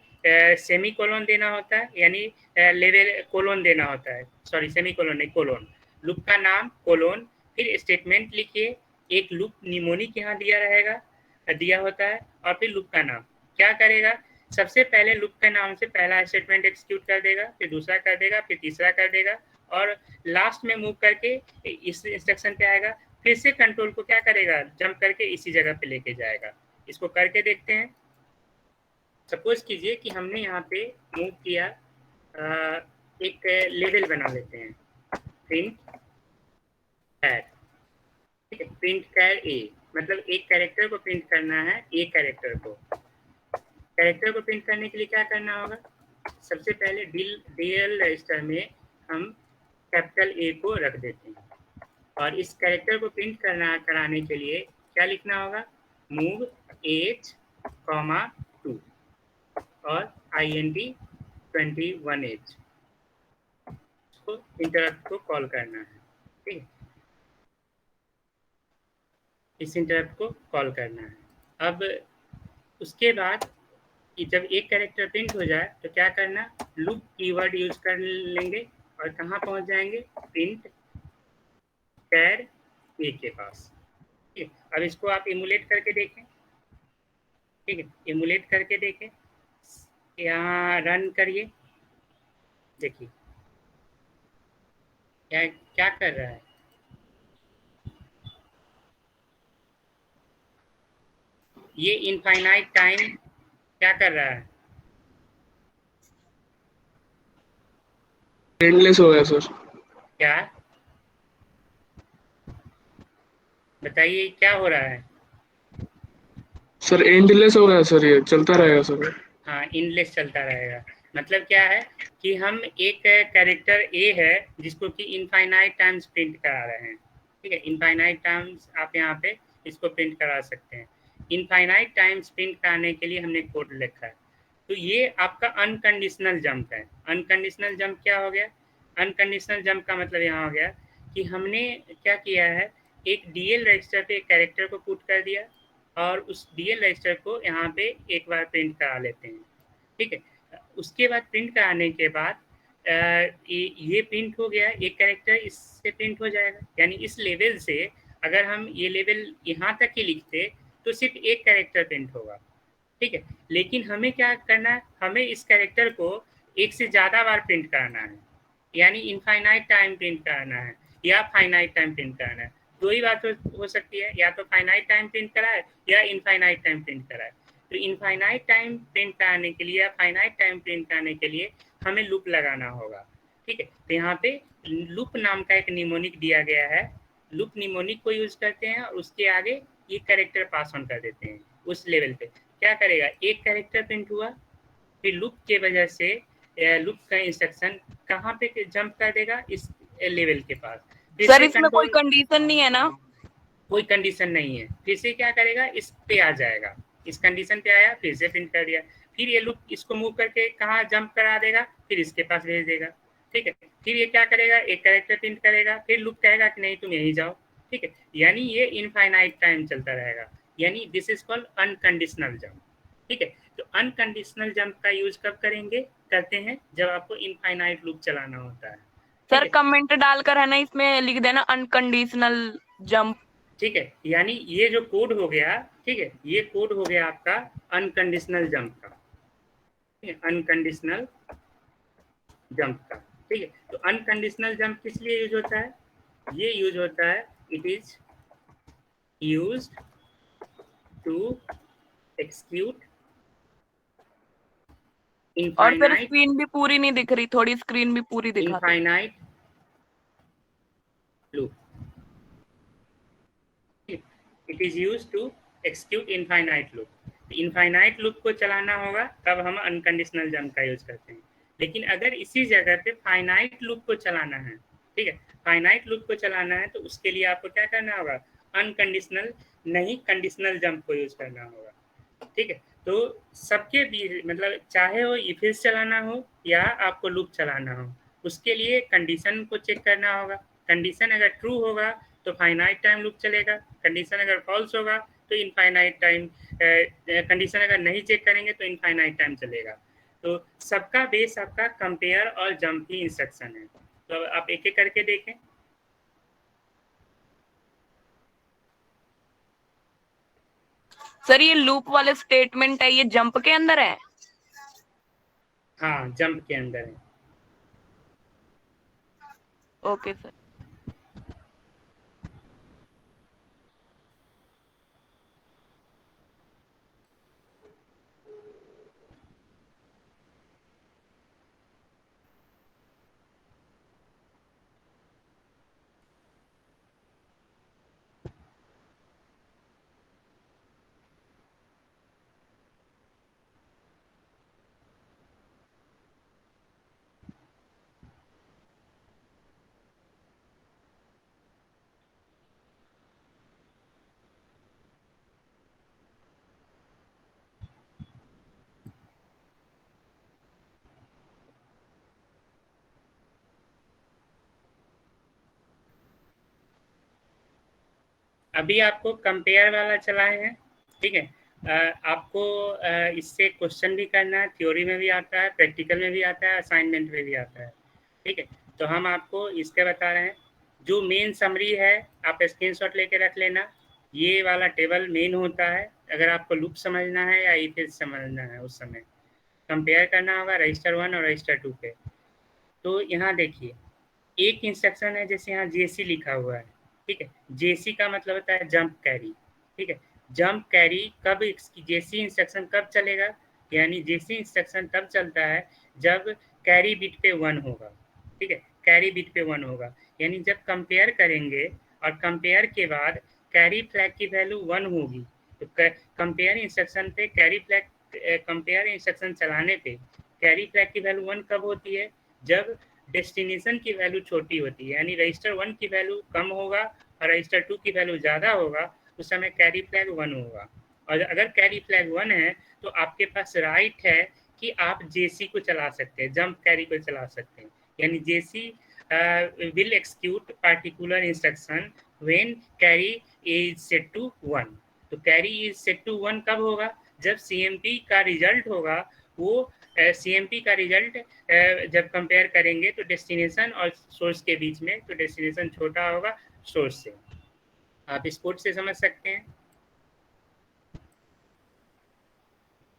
सेमी कोलोन देना होता है, यानी लेवल कोलोन देना होता है, सॉरी सेमी कोलोन नहीं, कोलोन। लूप का नाम कोलोन, फिर स्टेटमेंट लिखिए। एक लूप निमोनिक यहाँ दिया होता है, और फिर लूप का नाम क्या करेगा, सबसे पहले लूप के नाम से पहला स्टेटमेंट एक्सिक्यूट कर देगा, फिर दूसरा कर देगा, फिर तीसरा कर देगा, और लास्ट में मूव करके इस इंस्ट्रक्शन पे आएगा, फिर से कंट्रोल को क्या करेगा, जंप करके इसी जगह पे लेके जाएगा। इसको करके देखते हैं। सपोज कीजिए कि हमने यहाँ पे मूव किया, एक लेवल बना लेते हैं, प्रिंट कैर, ठीक है, प्रिंट कैर ए, मतलब एक कैरेक्टर को प्रिंट करना है, ए कैरेक्टर को प्रिंट करने के लिए क्या करना होगा, सबसे पहले डीएल रजिस्टर में हम कैपिटल ए को रख देते हैं, और इस कैरेक्टर को प्रिंट कराने के लिए क्या लिखना होगा, मूव एज, 2 और INT 21H, इसको इंटरप्ट को कॉल करना है, ठीक है, इस इंटरप्ट को कॉल करना है। अब उसके बाद कि जब एक कैरेक्टर प्रिंट हो जाए तो क्या करना, लूप कीवर्ड यूज कर लेंगे और कहाँ पहुँच जाएंगे, प्रिंट कैर ए के पास, ठीक है। अब इसको आप इमुलेट करके देखें, ठीक है, इमुलेट करके देखें, यहाँ रन करिए, देखिए क्या कर रहा है, ये इनफाइनाइट टाइम क्या कर रहा है, एंडलेस हो गया सर। क्या बताइए क्या हो रहा है, सर एंडलेस हो गया सर, ये चलता रहेगा सर। हाँ इनलेस चलता रहेगा। मतलब क्या है कि हम एक कैरेक्टर ए है जिसको कि इनफाइनाइट टाइम्स प्रिंट करा रहे हैं, ठीक है, इनफाइनाइट टाइम्स आप यहाँ पे इसको प्रिंट करा सकते हैं। इनफाइनाइट टाइम्स प्रिंट कराने के लिए हमने कोड लिखा है। तो ये आपका अनकंडीशनल जंप है। अनकंडीशनल जंप क्या हो गया, अनकंडीशनल जंप का मतलब यहाँ हो गया कि हमने क्या किया है, एक डीएल रजिस्टर पे एक कैरेक्टर को पुट कर दिया और उस डीएल रजिस्टर को यहाँ पे एक बार प्रिंट करा लेते हैं, ठीक है। उसके बाद प्रिंट कराने के बाद ये प्रिंट हो गया, एक कैरेक्टर इससे प्रिंट हो जाएगा, यानी इस लेवल से अगर हम ये लेवल यहाँ तक ही लिखते तो सिर्फ एक कैरेक्टर प्रिंट होगा, ठीक है। लेकिन हमें क्या करना है, हमें इस कैरेक्टर को एक से ज़्यादा बार प्रिंट कराना है, यानी इनफाइनाइट टाइम प्रिंट कराना है या फाइनाइट टाइम प्रिंट कराना है। दो ही बात हो सकती है, या तो फाइनाइट टाइम प्रिंट कराए या इनफाइनाइट टाइम प्रिंट कराए। तो इनफाइनाइट टाइम प्रिंट कराने के लिए या फाइनाइट टाइम प्रिंट कराने के लिए हमें लूप लगाना होगा, ठीक है। तो यहाँ पे लूप नाम का एक निमोनिक दिया गया है, लूप निमोनिक को यूज करते हैं और उसके आगे ये कैरेक्टर पास ऑन कर देते हैं। उस लेवल पे क्या करेगा, एक कैरेक्टर प्रिंट हुआ, फिर लूप के वजह से लूप का इंस्ट्रक्शन कहाँ पे जंप कर देगा, इस लेवल के पास। सर इसमें कोई कंडीशन नहीं है ना, कोई कंडीशन नहीं है, फिर से क्या करेगा, इस पे आ जाएगा, इस कंडीशन पे आया, फिर से प्रिंट कर दिया, फिर ये लूप इसको मूव करके कहाँ जंप करा देगा, फिर इसके पास भेज देगा, ठीक है। फिर ये क्या करेगा, एक कैरेक्टर प्रिंट करेगा, फिर लूप कहेगा कि नहीं तुम यहीं जाओ, ठीक है। यानी ये इनफाइनाइट टाइम चलता रहेगा, यानी this is called unconditional jump, ठीक है। तो अनकंडीशनल जंप का यूज कब करते हैं, जब आपको इनफाइनाइट लूप चलाना होता है। सर कमेंट डालकर है ना इसमें लिख देना अनकंडीशनल जंप, ठीक है, यानी ये जो कोड हो गया, ठीक है, ये कोड हो गया आपका अनकंडीशनल जंप का, ठीक है, अनकंडीशनल जंप का, ठीक है। तो अनकंडीशनल जंप किस लिए यूज होता है, ये यूज होता है, it is used to execute और फिर इनफाइनाइट, स्क्रीन भी पूरी नहीं दिख रही, थोड़ी स्क्रीन भी पूरी दिखा दो। Infinite loop, it is used to execute infinite loop. Infinite loop को चलाना होगा तब हम अनकंडीशनल जंप का यूज करते हैं। लेकिन अगर इसी जगह पे फाइनाइट लूप को चलाना है ठीक है। फाइनाइट लूप को चलाना है तो उसके लिए आपको क्या करना होगा, अनकंडीशनल नहीं कंडीशनल जंप को यूज करना होगा। ठीक है, तो सबके भी मतलब चाहे वो इफ एल्स चलाना हो या आपको लूप चलाना हो, उसके लिए कंडीशन को चेक करना होगा। कंडीशन अगर ट्रू होगा तो फाइनाइट टाइम लूप चलेगा, कंडीशन अगर फॉल्स होगा तो इनफाइनाइट टाइम, कंडीशन अगर नहीं चेक करेंगे तो इनफाइनाइट टाइम चलेगा। तो सबका बेस आपका कंपेयर और जंप ही इंस्ट्रक्शन है। तो आप एक एक करके देखें। सर ये लूप वाले स्टेटमेंट है, ये जंप के अंदर है? हाँ, जंप के अंदर है। Okay sir. अभी आपको कंपेयर वाला चलाए हैं। ठीक है, आपको इससे क्वेश्चन भी करना है, थ्योरी में भी आता है, प्रैक्टिकल में भी आता है, असाइनमेंट में भी आता है। ठीक है, तो हम आपको इसके बता रहे हैं। जो मेन समरी है आप स्क्रीनशॉट लेके रख लेना। ये वाला टेबल मेन होता है अगर आपको लूप समझना है या इफ एल्स समझना है। उस समय कंपेयर करना होगा रजिस्टर 1 और रजिस्टर 2 पे। तो यहाँ देखिए एक इंस्ट्रक्शन है, जैसे यहाँ जेसी लिखा हुआ है। ठीक है, जेसी का मतलब होता है जंप कैरी। ठीक है, जंप कैरी कब, जेसी इंस्ट्रक्शन कब चलेगा, यानी जेसी इंस्ट्रक्शन तब चलता है जब कैरी बिट पे 1 होगा। ठीक है, कैरी बिट पे 1 होगा, यानी जब कंपेयर करेंगे और कंपेयर के बाद कैरी फ्लैग की वैल्यू 1 होगी तो कंपेयर इंस्ट्रक्शन पे कैरी फ्लैग, कंपेयर इंस्ट्रक्शन चलाने पे कैरी फ्लैग की वैल्यू 1 कब होती है, जब डेस्टिनेशन की वैल्यू छोटी होती है, यानी रजिस्टर 1 की वैल्यू कम होगा और रजिस्टर 2 की वैल्यू ज़्यादा होगा, उस समय कैरी फ्लैग 1 होगा। और अगर कैरी फ्लैग 1 है तो आपके पास राइट है कि आप जेसी को चला सकते हैं, जंप कैरी को चला सकते हैं। यानी JC will execute particular instruction when carry is set to 1। तो कैरी इज सेट टू 1 कब होगा, जब सीएमपी का रिजल्ट होगा, वो सीएमपी का रिजल्ट जब कंपेयर करेंगे तो डेस्टिनेशन और सोर्स के बीच में, तो डेस्टिनेशन छोटा होगा सोर्स से। आप इस कोड से समझ सकते हैं।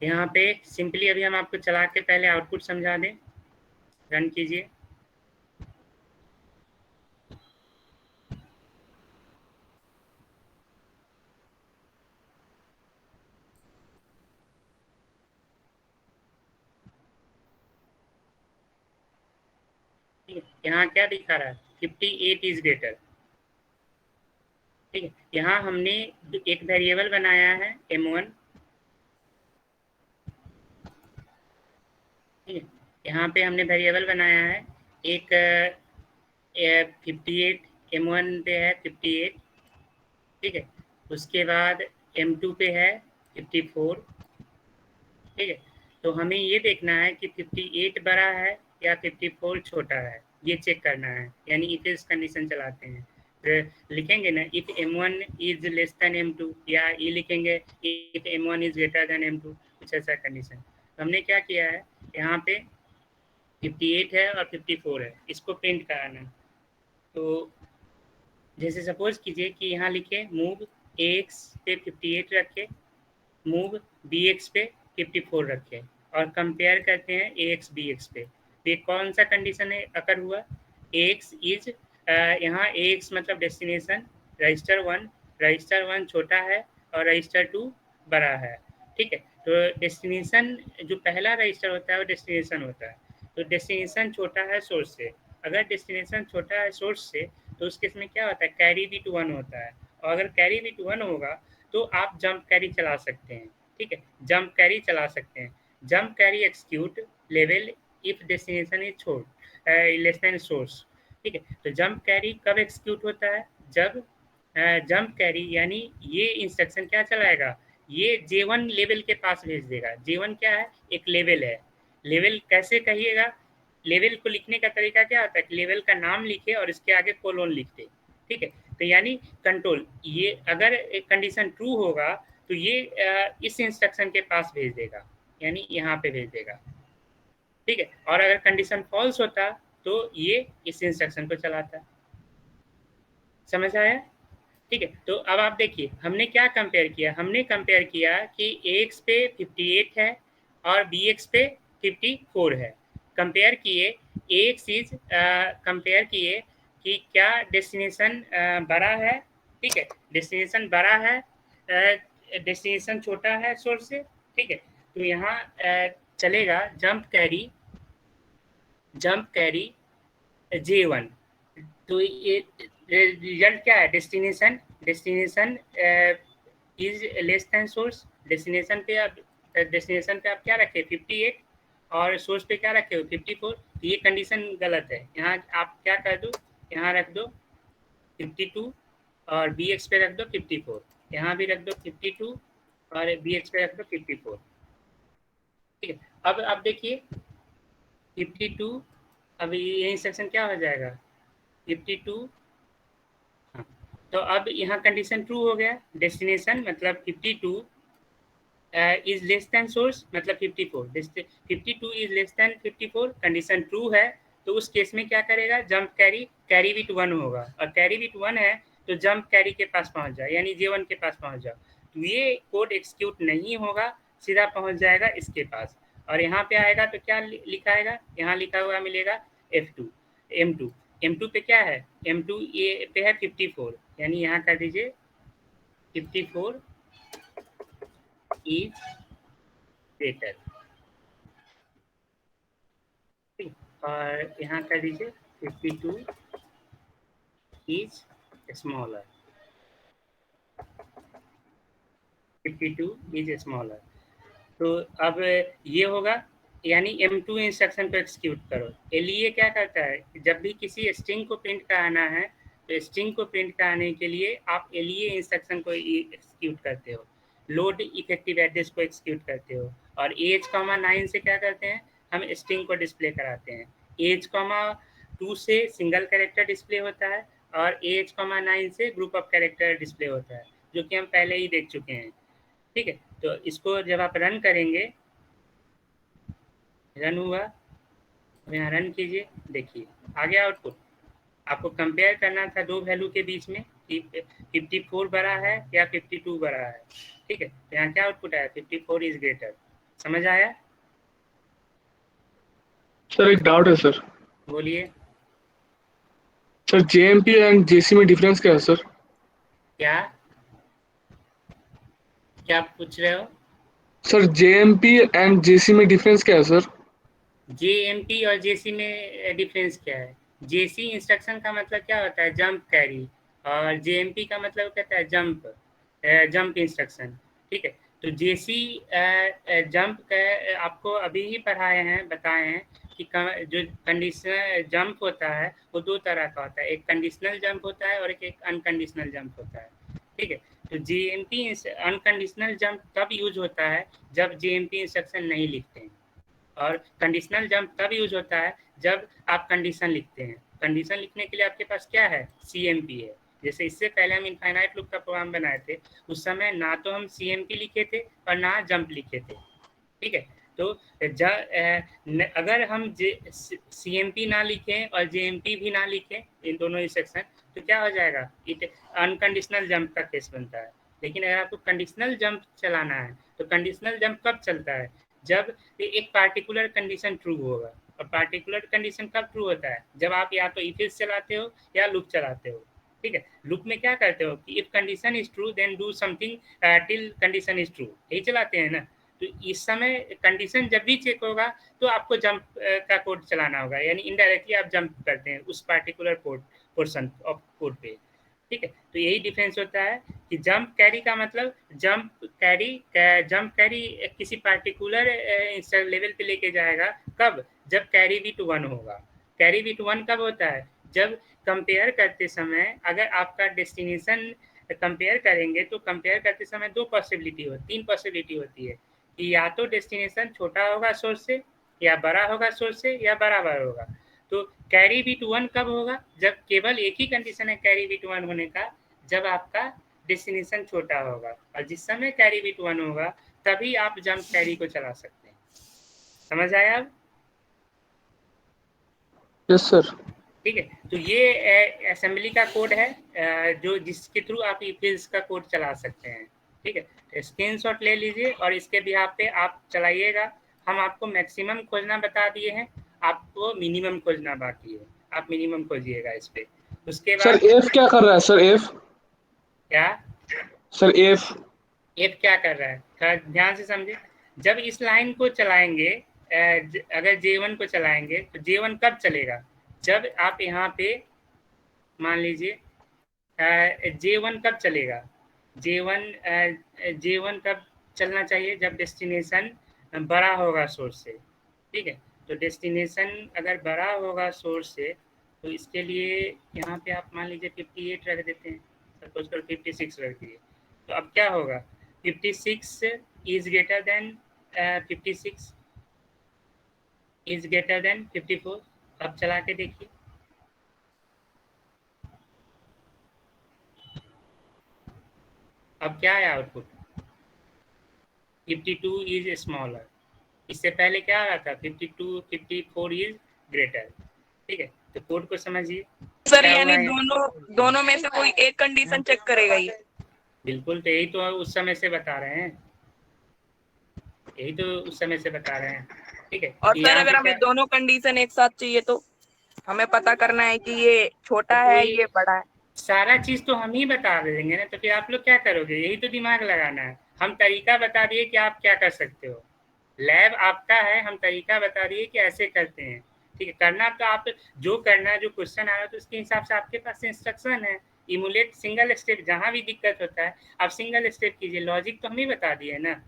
यहाँ पे सिंपली अभी हम आपको चला के पहले आउटपुट समझा दें, रन कीजिए। यहाँ क्या दिखा रहा है, 58 इज ग्रेटर। ठीक है, यहाँ हमने एक वेरिएबल बनाया है m1। ठीक है, यहाँ पे हमने वेरिएबल बनाया है एक 58, m1 पे है 58। ठीक है, उसके बाद m2 पे है 54। ठीक है, तो हमें ये देखना है कि 58 बड़ा है या 54 छोटा है, ये चेक करना है, यानी इफ एल्स कंडीशन चलाते हैं। तो लिखेंगे ना if m1 is less than m2, या ये लिखेंगे if m1 is greater than m2, कुछ ऐसा कंडीशन। तो हमने क्या किया है, यहाँ पे 58 है और 54 है, इसको प्रिंट कराना है। तो जैसे सपोज कीजिए कि यहाँ लिखे मूव ax पे 58 रखे, मूव bx पे 54 रखे और कंपेयर करते हैं ax bx पे। तो ये कौन सा कंडीशन है अकर हुआ, ax इज, यहाँ ax मतलब डेस्टिनेशन, रजिस्टर 1 छोटा है और रजिस्टर 2 बड़ा है। ठीक है, तो डेस्टिनेशन जो पहला रजिस्टर होता है वो डेस्टिनेशन होता है। तो डेस्टिनेशन छोटा है सोर्स से, अगर डेस्टिनेशन छोटा है सोर्स से तो उस केस में क्या होता है, कैरी बिट 1 होता है। और अगर कैरी बिट 1 होगा तो आप जंप कैरी चला सकते हैं। ठीक है, जंप कैरी चला सकते हैं। Jump carry execute level if destination is छोट लेस देन सोर्स। ठीक है। तो जंप कैरी कब एग्जीक्यूट होता है? जब जंप कैरी यानी ये इंस्ट्रक्शन क्या चलाएगा, ये J1 लेवल के पास भेज देगा। J1 क्या है? एक लेवल है। लेवल कैसे कहिएगा? लेवल को लिखने का तरीका क्या होता है कि लेवल का नाम लिखे और इसके आगे कोलोन लिख दे, ठीक है। तो यानी कंट्रोल, ये अगर एक कंडीशन ट्रू होगा तो ये इस इंस्ट्रक्शन के पास भेज देगा, यानी यहाँ पे भेज देगा, ठीक है। और अगर कंडीशन फॉल्स होता तो ये इस इंस्ट्रक्शन को चलाता। समझ आया? ठीक है। तो अब आप देखिए हमने क्या कंपेयर किया, हमने कंपेयर किया कि AX पे 58 है और BX पे 54 है। कंपेयर किए, AX इज कंपेयर किए कि क्या डेस्टिनेशन बड़ा है, ठीक है, डेस्टिनेशन बड़ा है, डेस्टिनेशन छोटा है सोर्स से, ठीक है। तो यहाँ चलेगा जंप कैरी J1। तो ये रिजल्ट क्या है? Destination is less than source. Destination पे आप क्या रखे? 58 और सोर्स पे क्या रखे हो? 54। तो ये कंडीशन गलत है। यहाँ आप क्या कर दो, यहाँ रख दो 52 और BX पे रख दो 54, यहाँ भी रख दो 52 और BX पे रख दो 54, ठीक है। अब आप देखिए 52, अब ये इंस्ट्रक्शन क्या हो जाएगा? 52, हाँ। तो अब यहाँ कंडीशन ट्रू हो गया। डेस्टिनेशन मतलब 52 इज लेस देन सोर्स मतलब 54, 52 is less than 54, condition true है। तो उस केस में क्या करेगा? जंप कैरी विथ 1 होगा, और कैरी विथ 1 है तो जंप कैरी के पास पहुंच जाए, यानी J1 के पास पहुंच जाओ। तो ये कोड एक्सिक्यूट नहीं होगा, सीधा पहुंच जाएगा इसके पास। और यहाँ पे आएगा तो क्या लिखा आएगा? यहाँ लिखा हुआ मिलेगा F2 M2 पे क्या है? M2 ये पे है 54, यानी यहाँ कर दीजिए 54 इज ग्रेटर, और यहाँ कर दीजिए 52 इज स्मॉलर, 52 इज स्मॉलर। तो अब ये होगा, यानी M2 इंस्ट्रक्शन को एक्सिक्यूट करो। LEA क्या करता है? जब भी किसी स्ट्रिंग को प्रिंट कराना है तो स्ट्रिंग को प्रिंट कराने के लिए आप LEA इंस्ट्रक्शन को एक्सिक्यूट करते हो, लोड इफेक्टिव एड्रेस को एक्सिक्यूट करते हो, और AH,9 से क्या करते हैं? हम स्ट्रिंग को डिस्प्ले कराते हैं। AH,2 से सिंगल कैरेक्टर डिस्प्ले होता है और AH,9 से ग्रुप ऑफ कैरेक्टर डिस्प्ले होता है, जो कि हम पहले ही देख चुके हैं, ठीक है। तो इसको जब आप रन करेंगे, रन हुआ, यहाँ रन कीजिए, देखिए आ गया आउटपुट। आपको कंपेयर करना था दो वैल्यू के बीच में कि 54 बड़ा है या 52 बड़ा है, ठीक है। तो यहाँ क्या आउटपुट आया? 54 इज ग्रेटर। समझ आया? सर एक डाउट है सर। बोलिए। सर JMP एंड JC में डिफरेंस क्या है सर? क्या क्या पूछ रहे हो? सर JMP एंड JC में डिफरेंस क्या है सर? JMP और JC में डिफरेंस क्या है? JC इंस्ट्रक्शन का मतलब क्या होता है? जंप कैरी, और JMP का मतलब कहता है जंप इंस्ट्रक्शन, ठीक है। तो JC जंप आपको अभी ही पढ़ाए हैं, बताए हैं कि जो कंडीशनल जंप होता है वो दो तरह का होता है, एक कंडीशनल जंप होता है और एक अनकंडीशनल जंप होता है, ठीक है। तो JMP अनकंडीशनल जंप तब यूज होता है जब JMP इंस्ट्रक्शन नहीं लिखते हैं, और कंडीशनल जंप तब यूज होता है जब आप कंडीशन लिखते हैं। कंडीशन लिखने के लिए आपके पास क्या है? CMP है। जैसे इससे पहले हम इनफाइनाइट लूप का प्रोग्राम बनाए थे, उस समय ना तो हम CMP लिखे थे और ना जंप लिखे थे, ठीक है। तो अगर हम CMP ना लिखें और JMP भी ना लिखें, इन दोनों इंस्ट्रक्शन, तो क्या हो जाएगा? इट अनकंडीशनल जंप का केस बनता है। लेकिन अगर आपको कंडीशनल जंप चलाना है तो कंडीशनल जंप कब चलता है? जब एक पार्टिकुलर कंडीशन ट्रू होगा। और पार्टिकुलर कंडीशन कब ट्रू होता है? जब आप या तो इफ एल्स चलाते हो या लूप चलाते हो, ठीक है। लूप में क्या करते हो कि if condition is true then do something till condition is true, यही चलाते हैं ना। तो इस समय कंडीशन जब भी चेक होगा तो आपको जंप का कोड चलाना होगा, यानी इनडायरेक्टली आप जंप करते हैं उस पार्टिकुलर पोर्शन ऑफ कोड पे, ठीक है। तो यही डिफरेंस होता है कि जंप कैरी का मतलब जंप कैरी किसी पार्टिकुलर लेवल पे लेके जाएगा। कब? जब कैरी विथ 1 होगा। कैरी विथ 1 कब होता है? जब कंपेयर करते समय अगर आपका डेस्टिनेशन कंपेयर करेंगे तो कंपेयर करते समय 2 पॉसिबिलिटी हो 3 पॉसिबिलिटी होती है कि या तो डेस्टिनेशन छोटा होगा सोर्स से, या बड़ा होगा सोर्स से, या बराबर होगा। तो कैरी बिट 1 कब होगा? जब केवल एक ही कंडीशन है कैरी बिट 1 होने का, जब आपका डेस्टिनेशन छोटा होगा, और जिस समय कैरी बिट 1 होगा तभी आप जंप कैरी को चला सकते हैं। समझ आया अब? Yes sir. ठीक है, तो ये असेंबली का कोड है जो जिसके थ्रू आप इफिल्स का कोड चला सकते हैं। ठीक है, स्क्रीनशॉट ले लीजिए और इसके बिहाफ पे आप चलाइएगा। हम आपको मैक्सिमम खोजना बता दिए हैं, आपको मिनिमम खोजना बाकी है, आप मिनिमम खोजिएगा इस पे। उसके सर बाद एफ क्या कर रहा है सर? एफ क्या सर एफ एफ क्या कर रहा है, थोड़ा ध्यान से समझे। जब इस लाइन को चलाएंगे, अगर J1 को चलाएंगे तो J1 कब चलेगा? जब आप यहाँ पे मान लीजिए J1 कब चलेगा? J1 कब चलना चाहिए? जब डेस्टिनेशन बड़ा होगा सोर्स से। ठीक है, तो डेस्टिनेशन अगर बड़ा होगा सोर्स से तो इसके लिए यहाँ पे आप मान लीजिए 58 रख देते हैं, सपोज करो 56 रख दिए, तो अब क्या होगा? 56 is greater than 56 is greater than 54। अब चला के देखिए, अब क्या है आउटपुट? 52 is smaller. इससे पहले क्या आ रहा था? 52 54 इज ग्रेटर। ठीक है, तो कोड को समझिए सर क्या हुआ यानी है। दोनों में से कोई एक कंडीशन चेक करेगा ये? बिल्कुल, तो यही तो उस समय से बता रहे हैं, यही तो उस समय से बता रहे हैं। ठीक है, और तो सर यहाँ पे अगर हमें क्या, दोनों कंडीशन एक साथ चाहिए तो हमें पता करना है कि ये छोटा तो है कोई ये बड़ा है। सारा चीज तो हम ही बता देंगे ना, तो फिर आप लोग क्या करोगे? यही तो दिमाग लगाना है। हम तरीका बता दिए कि आप क्या कर सकते हो, लैब आपका है, हम तरीका बता दिए कि ऐसे करते हैं। ठीक है, करना तो आप जो करना है, जो क्वेश्चन आ रहा है तो उसके हिसाब से आपके पास इंस्ट्रक्शन है। इमुलेट सिंगल स्टेप, जहां भी दिक्कत होता है आप सिंगल स्टेप कीजिए। लॉजिक तो हम ही बता दिए ना,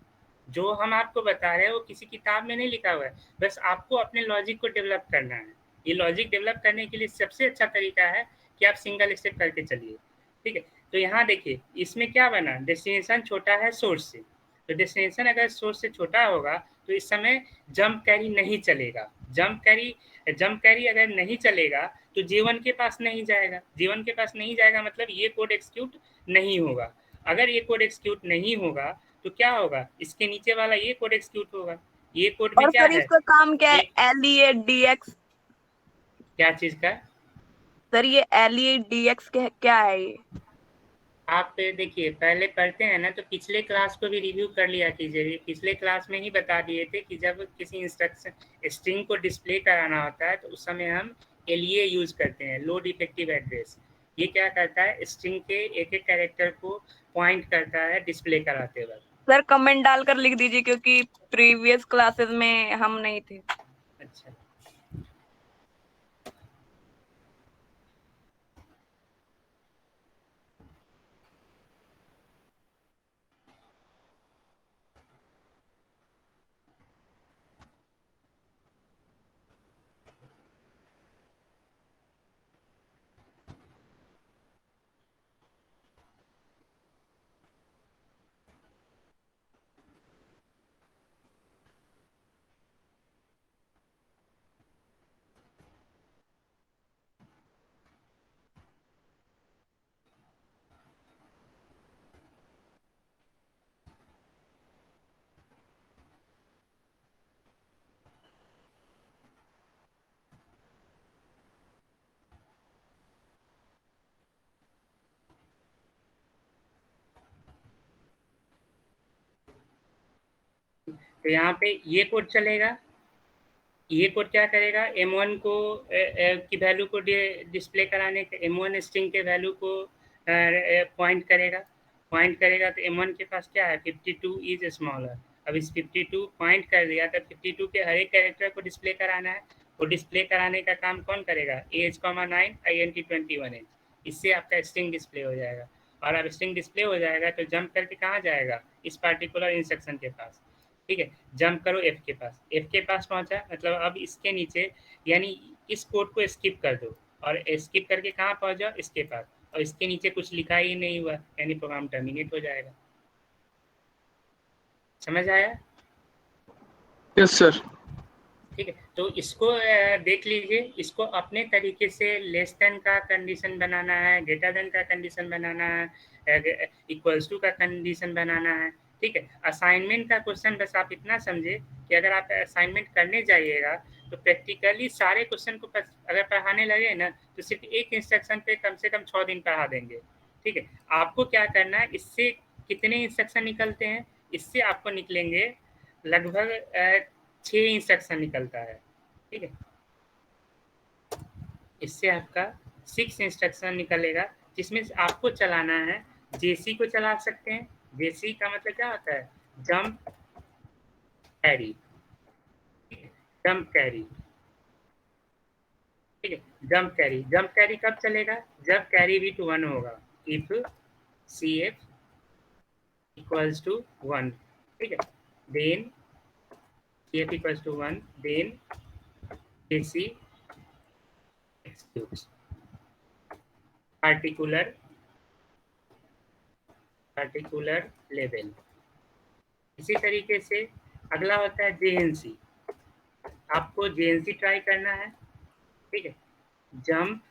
जो हम आपको बता रहे हैं वो किसी किताब में नहीं लिखा हुआ है, बस आपको अपने लॉजिक को डेवलप करना है। ये लॉजिक डेवलप करने के लिए सबसे अच्छा तरीका है कि आप सिंगल स्टेप करके चलिए। ठीक है, तो यहाँ देखिए इसमें क्या बना, डेस्टिनेशन छोटा है सोर्स से, तो डेस्टिनेशन अगर सोर्स से छोटा होगा तो इस समय जंप कैरी नहीं चलेगा। जंप कैरी अगर नहीं चलेगा तो J1 के पास नहीं जाएगा। J1 के पास नहीं जाएगा मतलब ये कोड एक्सिक्यूट नहीं होगा। अगर ये कोड एक्सिक्यूट नहीं होगा तो क्या होगा? इसके नीचे वाला ये कोड एक्सिक्यूट होगा। ये कोड में और क्या सर है? इसका काम क्या है? ये LEADX? क्या चीज का? सर ये LEADX क्या है ये? आप देखिए पहले पढ़ते हैं ना, तो पिछले क्लास को भी रिव्यू कर लिया कीजिए। पिछले क्लास में ही बता दिए थे कि जब किसी इंस्ट्रक्शन स्ट्रिंग को डिस्प्ले कराना होता है तो उस समय हम LEA यूज करते हैं, लो डिफेक्टिव एड्रेस। ये क्या करता है? स्ट्रिंग के एक एक कैरेक्टर को पॉइंट करता है डिस्प्ले कराते वक्त। सर कमेंट डालकर लिख दीजिए क्योंकि प्रीवियस क्लासेस में हम नहीं थे। अच्छा, तो यहाँ पे ये कोड चलेगा। ये कोड क्या करेगा? M1 को की वैल्यू को डिस्प्ले कराने के, M1 स्ट्रिंग के वैल्यू को पॉइंट करेगा तो M1 के पास क्या है? 52 इज स्मॉलर। अब इस 52 पॉइंट कर दिया तो 52 के हर एक कैरेक्टर को डिस्प्ले कराना है। वो डिस्प्ले कराने का काम कौन करेगा? AH 9 INT 21 H. इससे आपका स्ट्रिंग डिस्प्ले हो जाएगा। और अब स्ट्रिंग डिस्प्ले हो जाएगा तो जंप करके कहाँ जाएगा? इस पार्टिकुलर इंस्ट्रक्शन के पास। ठीक है, जंप करो F के पास पहुंचा, मतलब अब इसके नीचे यानी इस कोड को स्किप कर दो। और स्किप करके कहाँ पहुंच जाओ, इसके पास, और इसके नीचे कुछ लिखा ही नहीं हुआ, यानी प्रोग्राम टर्मिनेट हो जाएगा। समझ आया? Yes sir. ठीक है, तो इसको देख लीजिए, इसको अपने तरीके से लेस देन का कंडीशन बनाना है, ग्रेटर देन का कंडीशन बनाना है, इक्वल्स टू का कंडीशन बनाना है। ठीक है, असाइनमेंट का क्वेश्चन बस आप इतना समझे कि अगर आप असाइनमेंट करने जाइएगा तो प्रैक्टिकली सारे क्वेश्चन को अगर पढ़ाने लगे ना तो सिर्फ एक इंस्ट्रक्शन पे कम से कम 6 दिन पढ़ा देंगे। ठीक है, आपको क्या करना है, इससे कितने इंस्ट्रक्शन निकलते हैं, इससे आपको निकलेंगे लगभग 6 इंस्ट्रक्शन निकलता है। ठीक है, इससे आपका 6 इंस्ट्रक्शन निकलेगा, जिसमें आपको चलाना है, जेसी को चला सकते हैं। जेसी का मतलब क्या होता है, जंप कैरी, जंप कैरी। ठीक है, जंप कैरी, जंप कैरी कब चलेगा, जब कैरी बिट 1 होगा, if C F equals to 1। ठीक है, then C F equals to 1, then JC executes particular लेवल। इसी तरीके से अगला होता है जेएनसी। आपको जेएनसी ट्राई करना है। ठीक है, जंप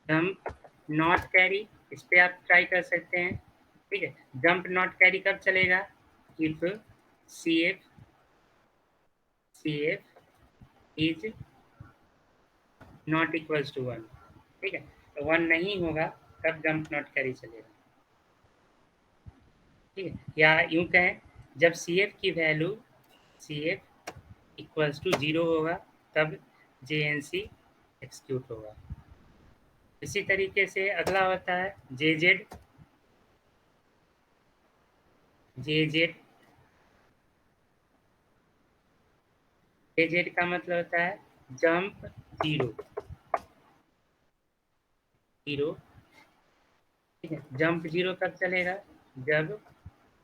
जंप नॉट कैरी, इस पे आप ट्राई कर सकते हैं। ठीक है, जंप नॉट कैरी कब चलेगा, if C F is not equals to 1। ठीक है, तो 1 नहीं होगा तब जंप नॉट कैरी चलेगा। ठीक है, या यूं कहें, जब सी एफ की value C F equals to 0 होगा तब जे एन सी एक्सिक्यूट होगा। इसी तरीके से अगला होता है जे जेड। जे जेड, जे जेड का मतलब होता है जंप 0 0। ठीक है, जंप 0 कब चलेगा, जब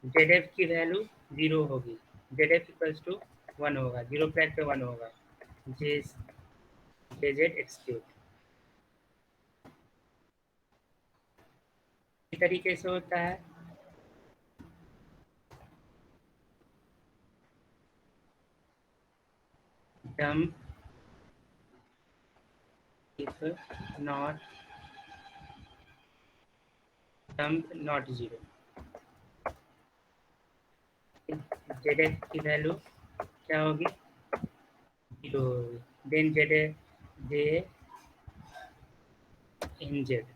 जेड एफ की वैल्यू 0 होगी, जेड एफ इक्वल्स टू 1 होगा, 0 फ्लैग पे 1 होगा, जे जे जेड एक्सिक्यूट। इसी तरीके से होता है jump if not jump not 0। ZF एफ की वैल्यू क्या होगी, 0 होगी, then Z J N Z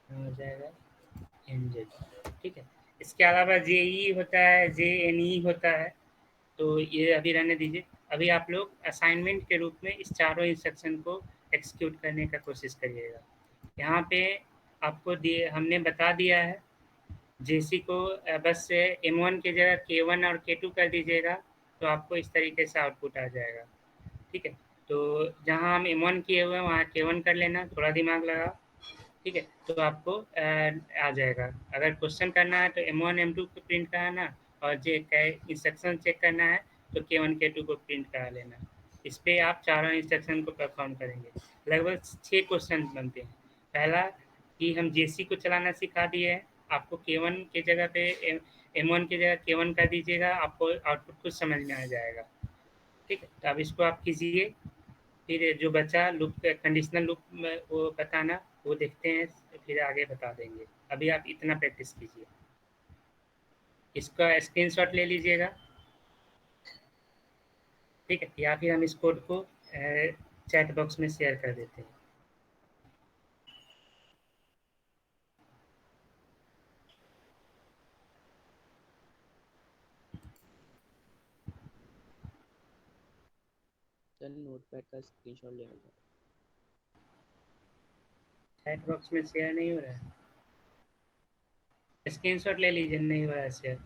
हो जाएगा, एन जेड। ठीक है, इसके अलावा जे ई होता है, जे एन ई होता है, तो ये अभी रहने दीजिए। अभी आप लोग असाइनमेंट के रूप में इस चारों इंस्ट्रक्शन को एक्सिक्यूट करने का कोशिश करिएगा। यहाँ पे आपको दिए, हमने बता दिया है, जेसी को बस M1 की जगह K1 और K2 कर दीजिएगा तो आपको इस तरीके से आउटपुट आ जाएगा। ठीक है, तो जहाँ हम M1 किए हुए हैं वहाँ K1 कर लेना, थोड़ा दिमाग लगाओ। ठीक है, तो आपको आ जाएगा। अगर क्वेश्चन करना है तो M1 M2 को प्रिंट कराना, और जे इंस्ट्रक्शन चेक करना है तो K1 K2 को प्रिंट करा लेना। इस पे आप चारों इंस्ट्रक्शन को परफॉर्म करेंगे। लगभग 6 क्वेश्चन बनते हैं। पहला कि हम जेसी को चलाना सिखा दिए हैं, आपको K1 की जगह पे M1 की जगह K1 कर दीजिएगा, आपको आउटपुट कुछ समझ में आ जाएगा। ठीक है, तो अब इसको आप कीजिए, फिर जो बचा लूप कंडीशनल लूप वो बताना, वो देखते हैं, फिर आगे बता देंगे। अभी आप इतना प्रैक्टिस कीजिए। इसका स्क्रीनशॉट ले लीजिएगा। ठीक है, या फिर हम इस कोड को चैट बॉक्स में शेयर कर देते हैं। सर नोटपैड का स्क्रीनशॉट ले लो। चैट बॉक्स में शेयर नहीं हो रहा है। स्क्रीनशॉट ले लीजिए, नहीं हुआ शेयर।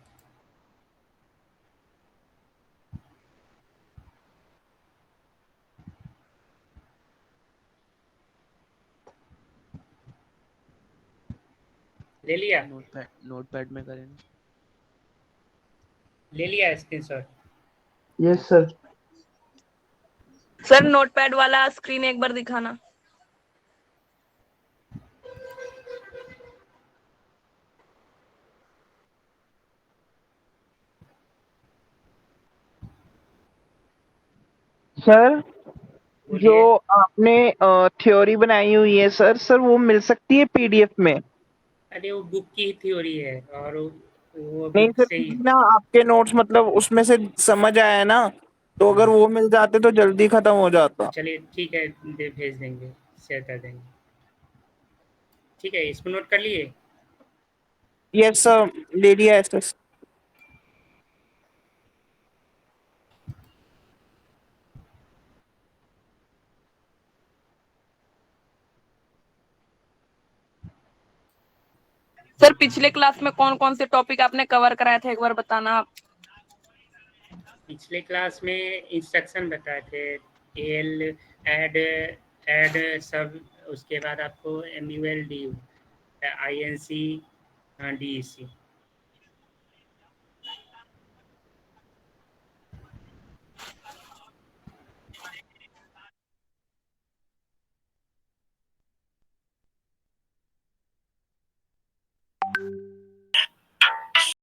ले लिया? नोटपैड में करें ना। ले लिया screenshot? Yes sir. Sir notepad वाला स्क्रीन एक बार दिखाना। सर जो बोलिए। आपने थ्योरी बनाई हुई है सर वो मिल सकती है पीडीएफ में? अरे वो बुक की थ्योरी है, और वो नहीं बुक सर, से ही। ना आपके नोट्स मतलब उसमें से समझ आया ना, तो अगर वो मिल जाते तो जल्दी खत्म हो जाता। चलिए ठीक है, भेज देंगे, शेयर कर देंगे। ठीक है, इसको नोट कर लिए? यस सर, ले लिया है सर। सर पिछले क्लास में कौन कौन से टॉपिक आपने कवर कराए थे, एक बार बताना आप। पिछले क्लास में इंस्ट्रक्शन बताए थे, एल, ऐड सब, उसके बाद आपको MUL DU, INC, DEC।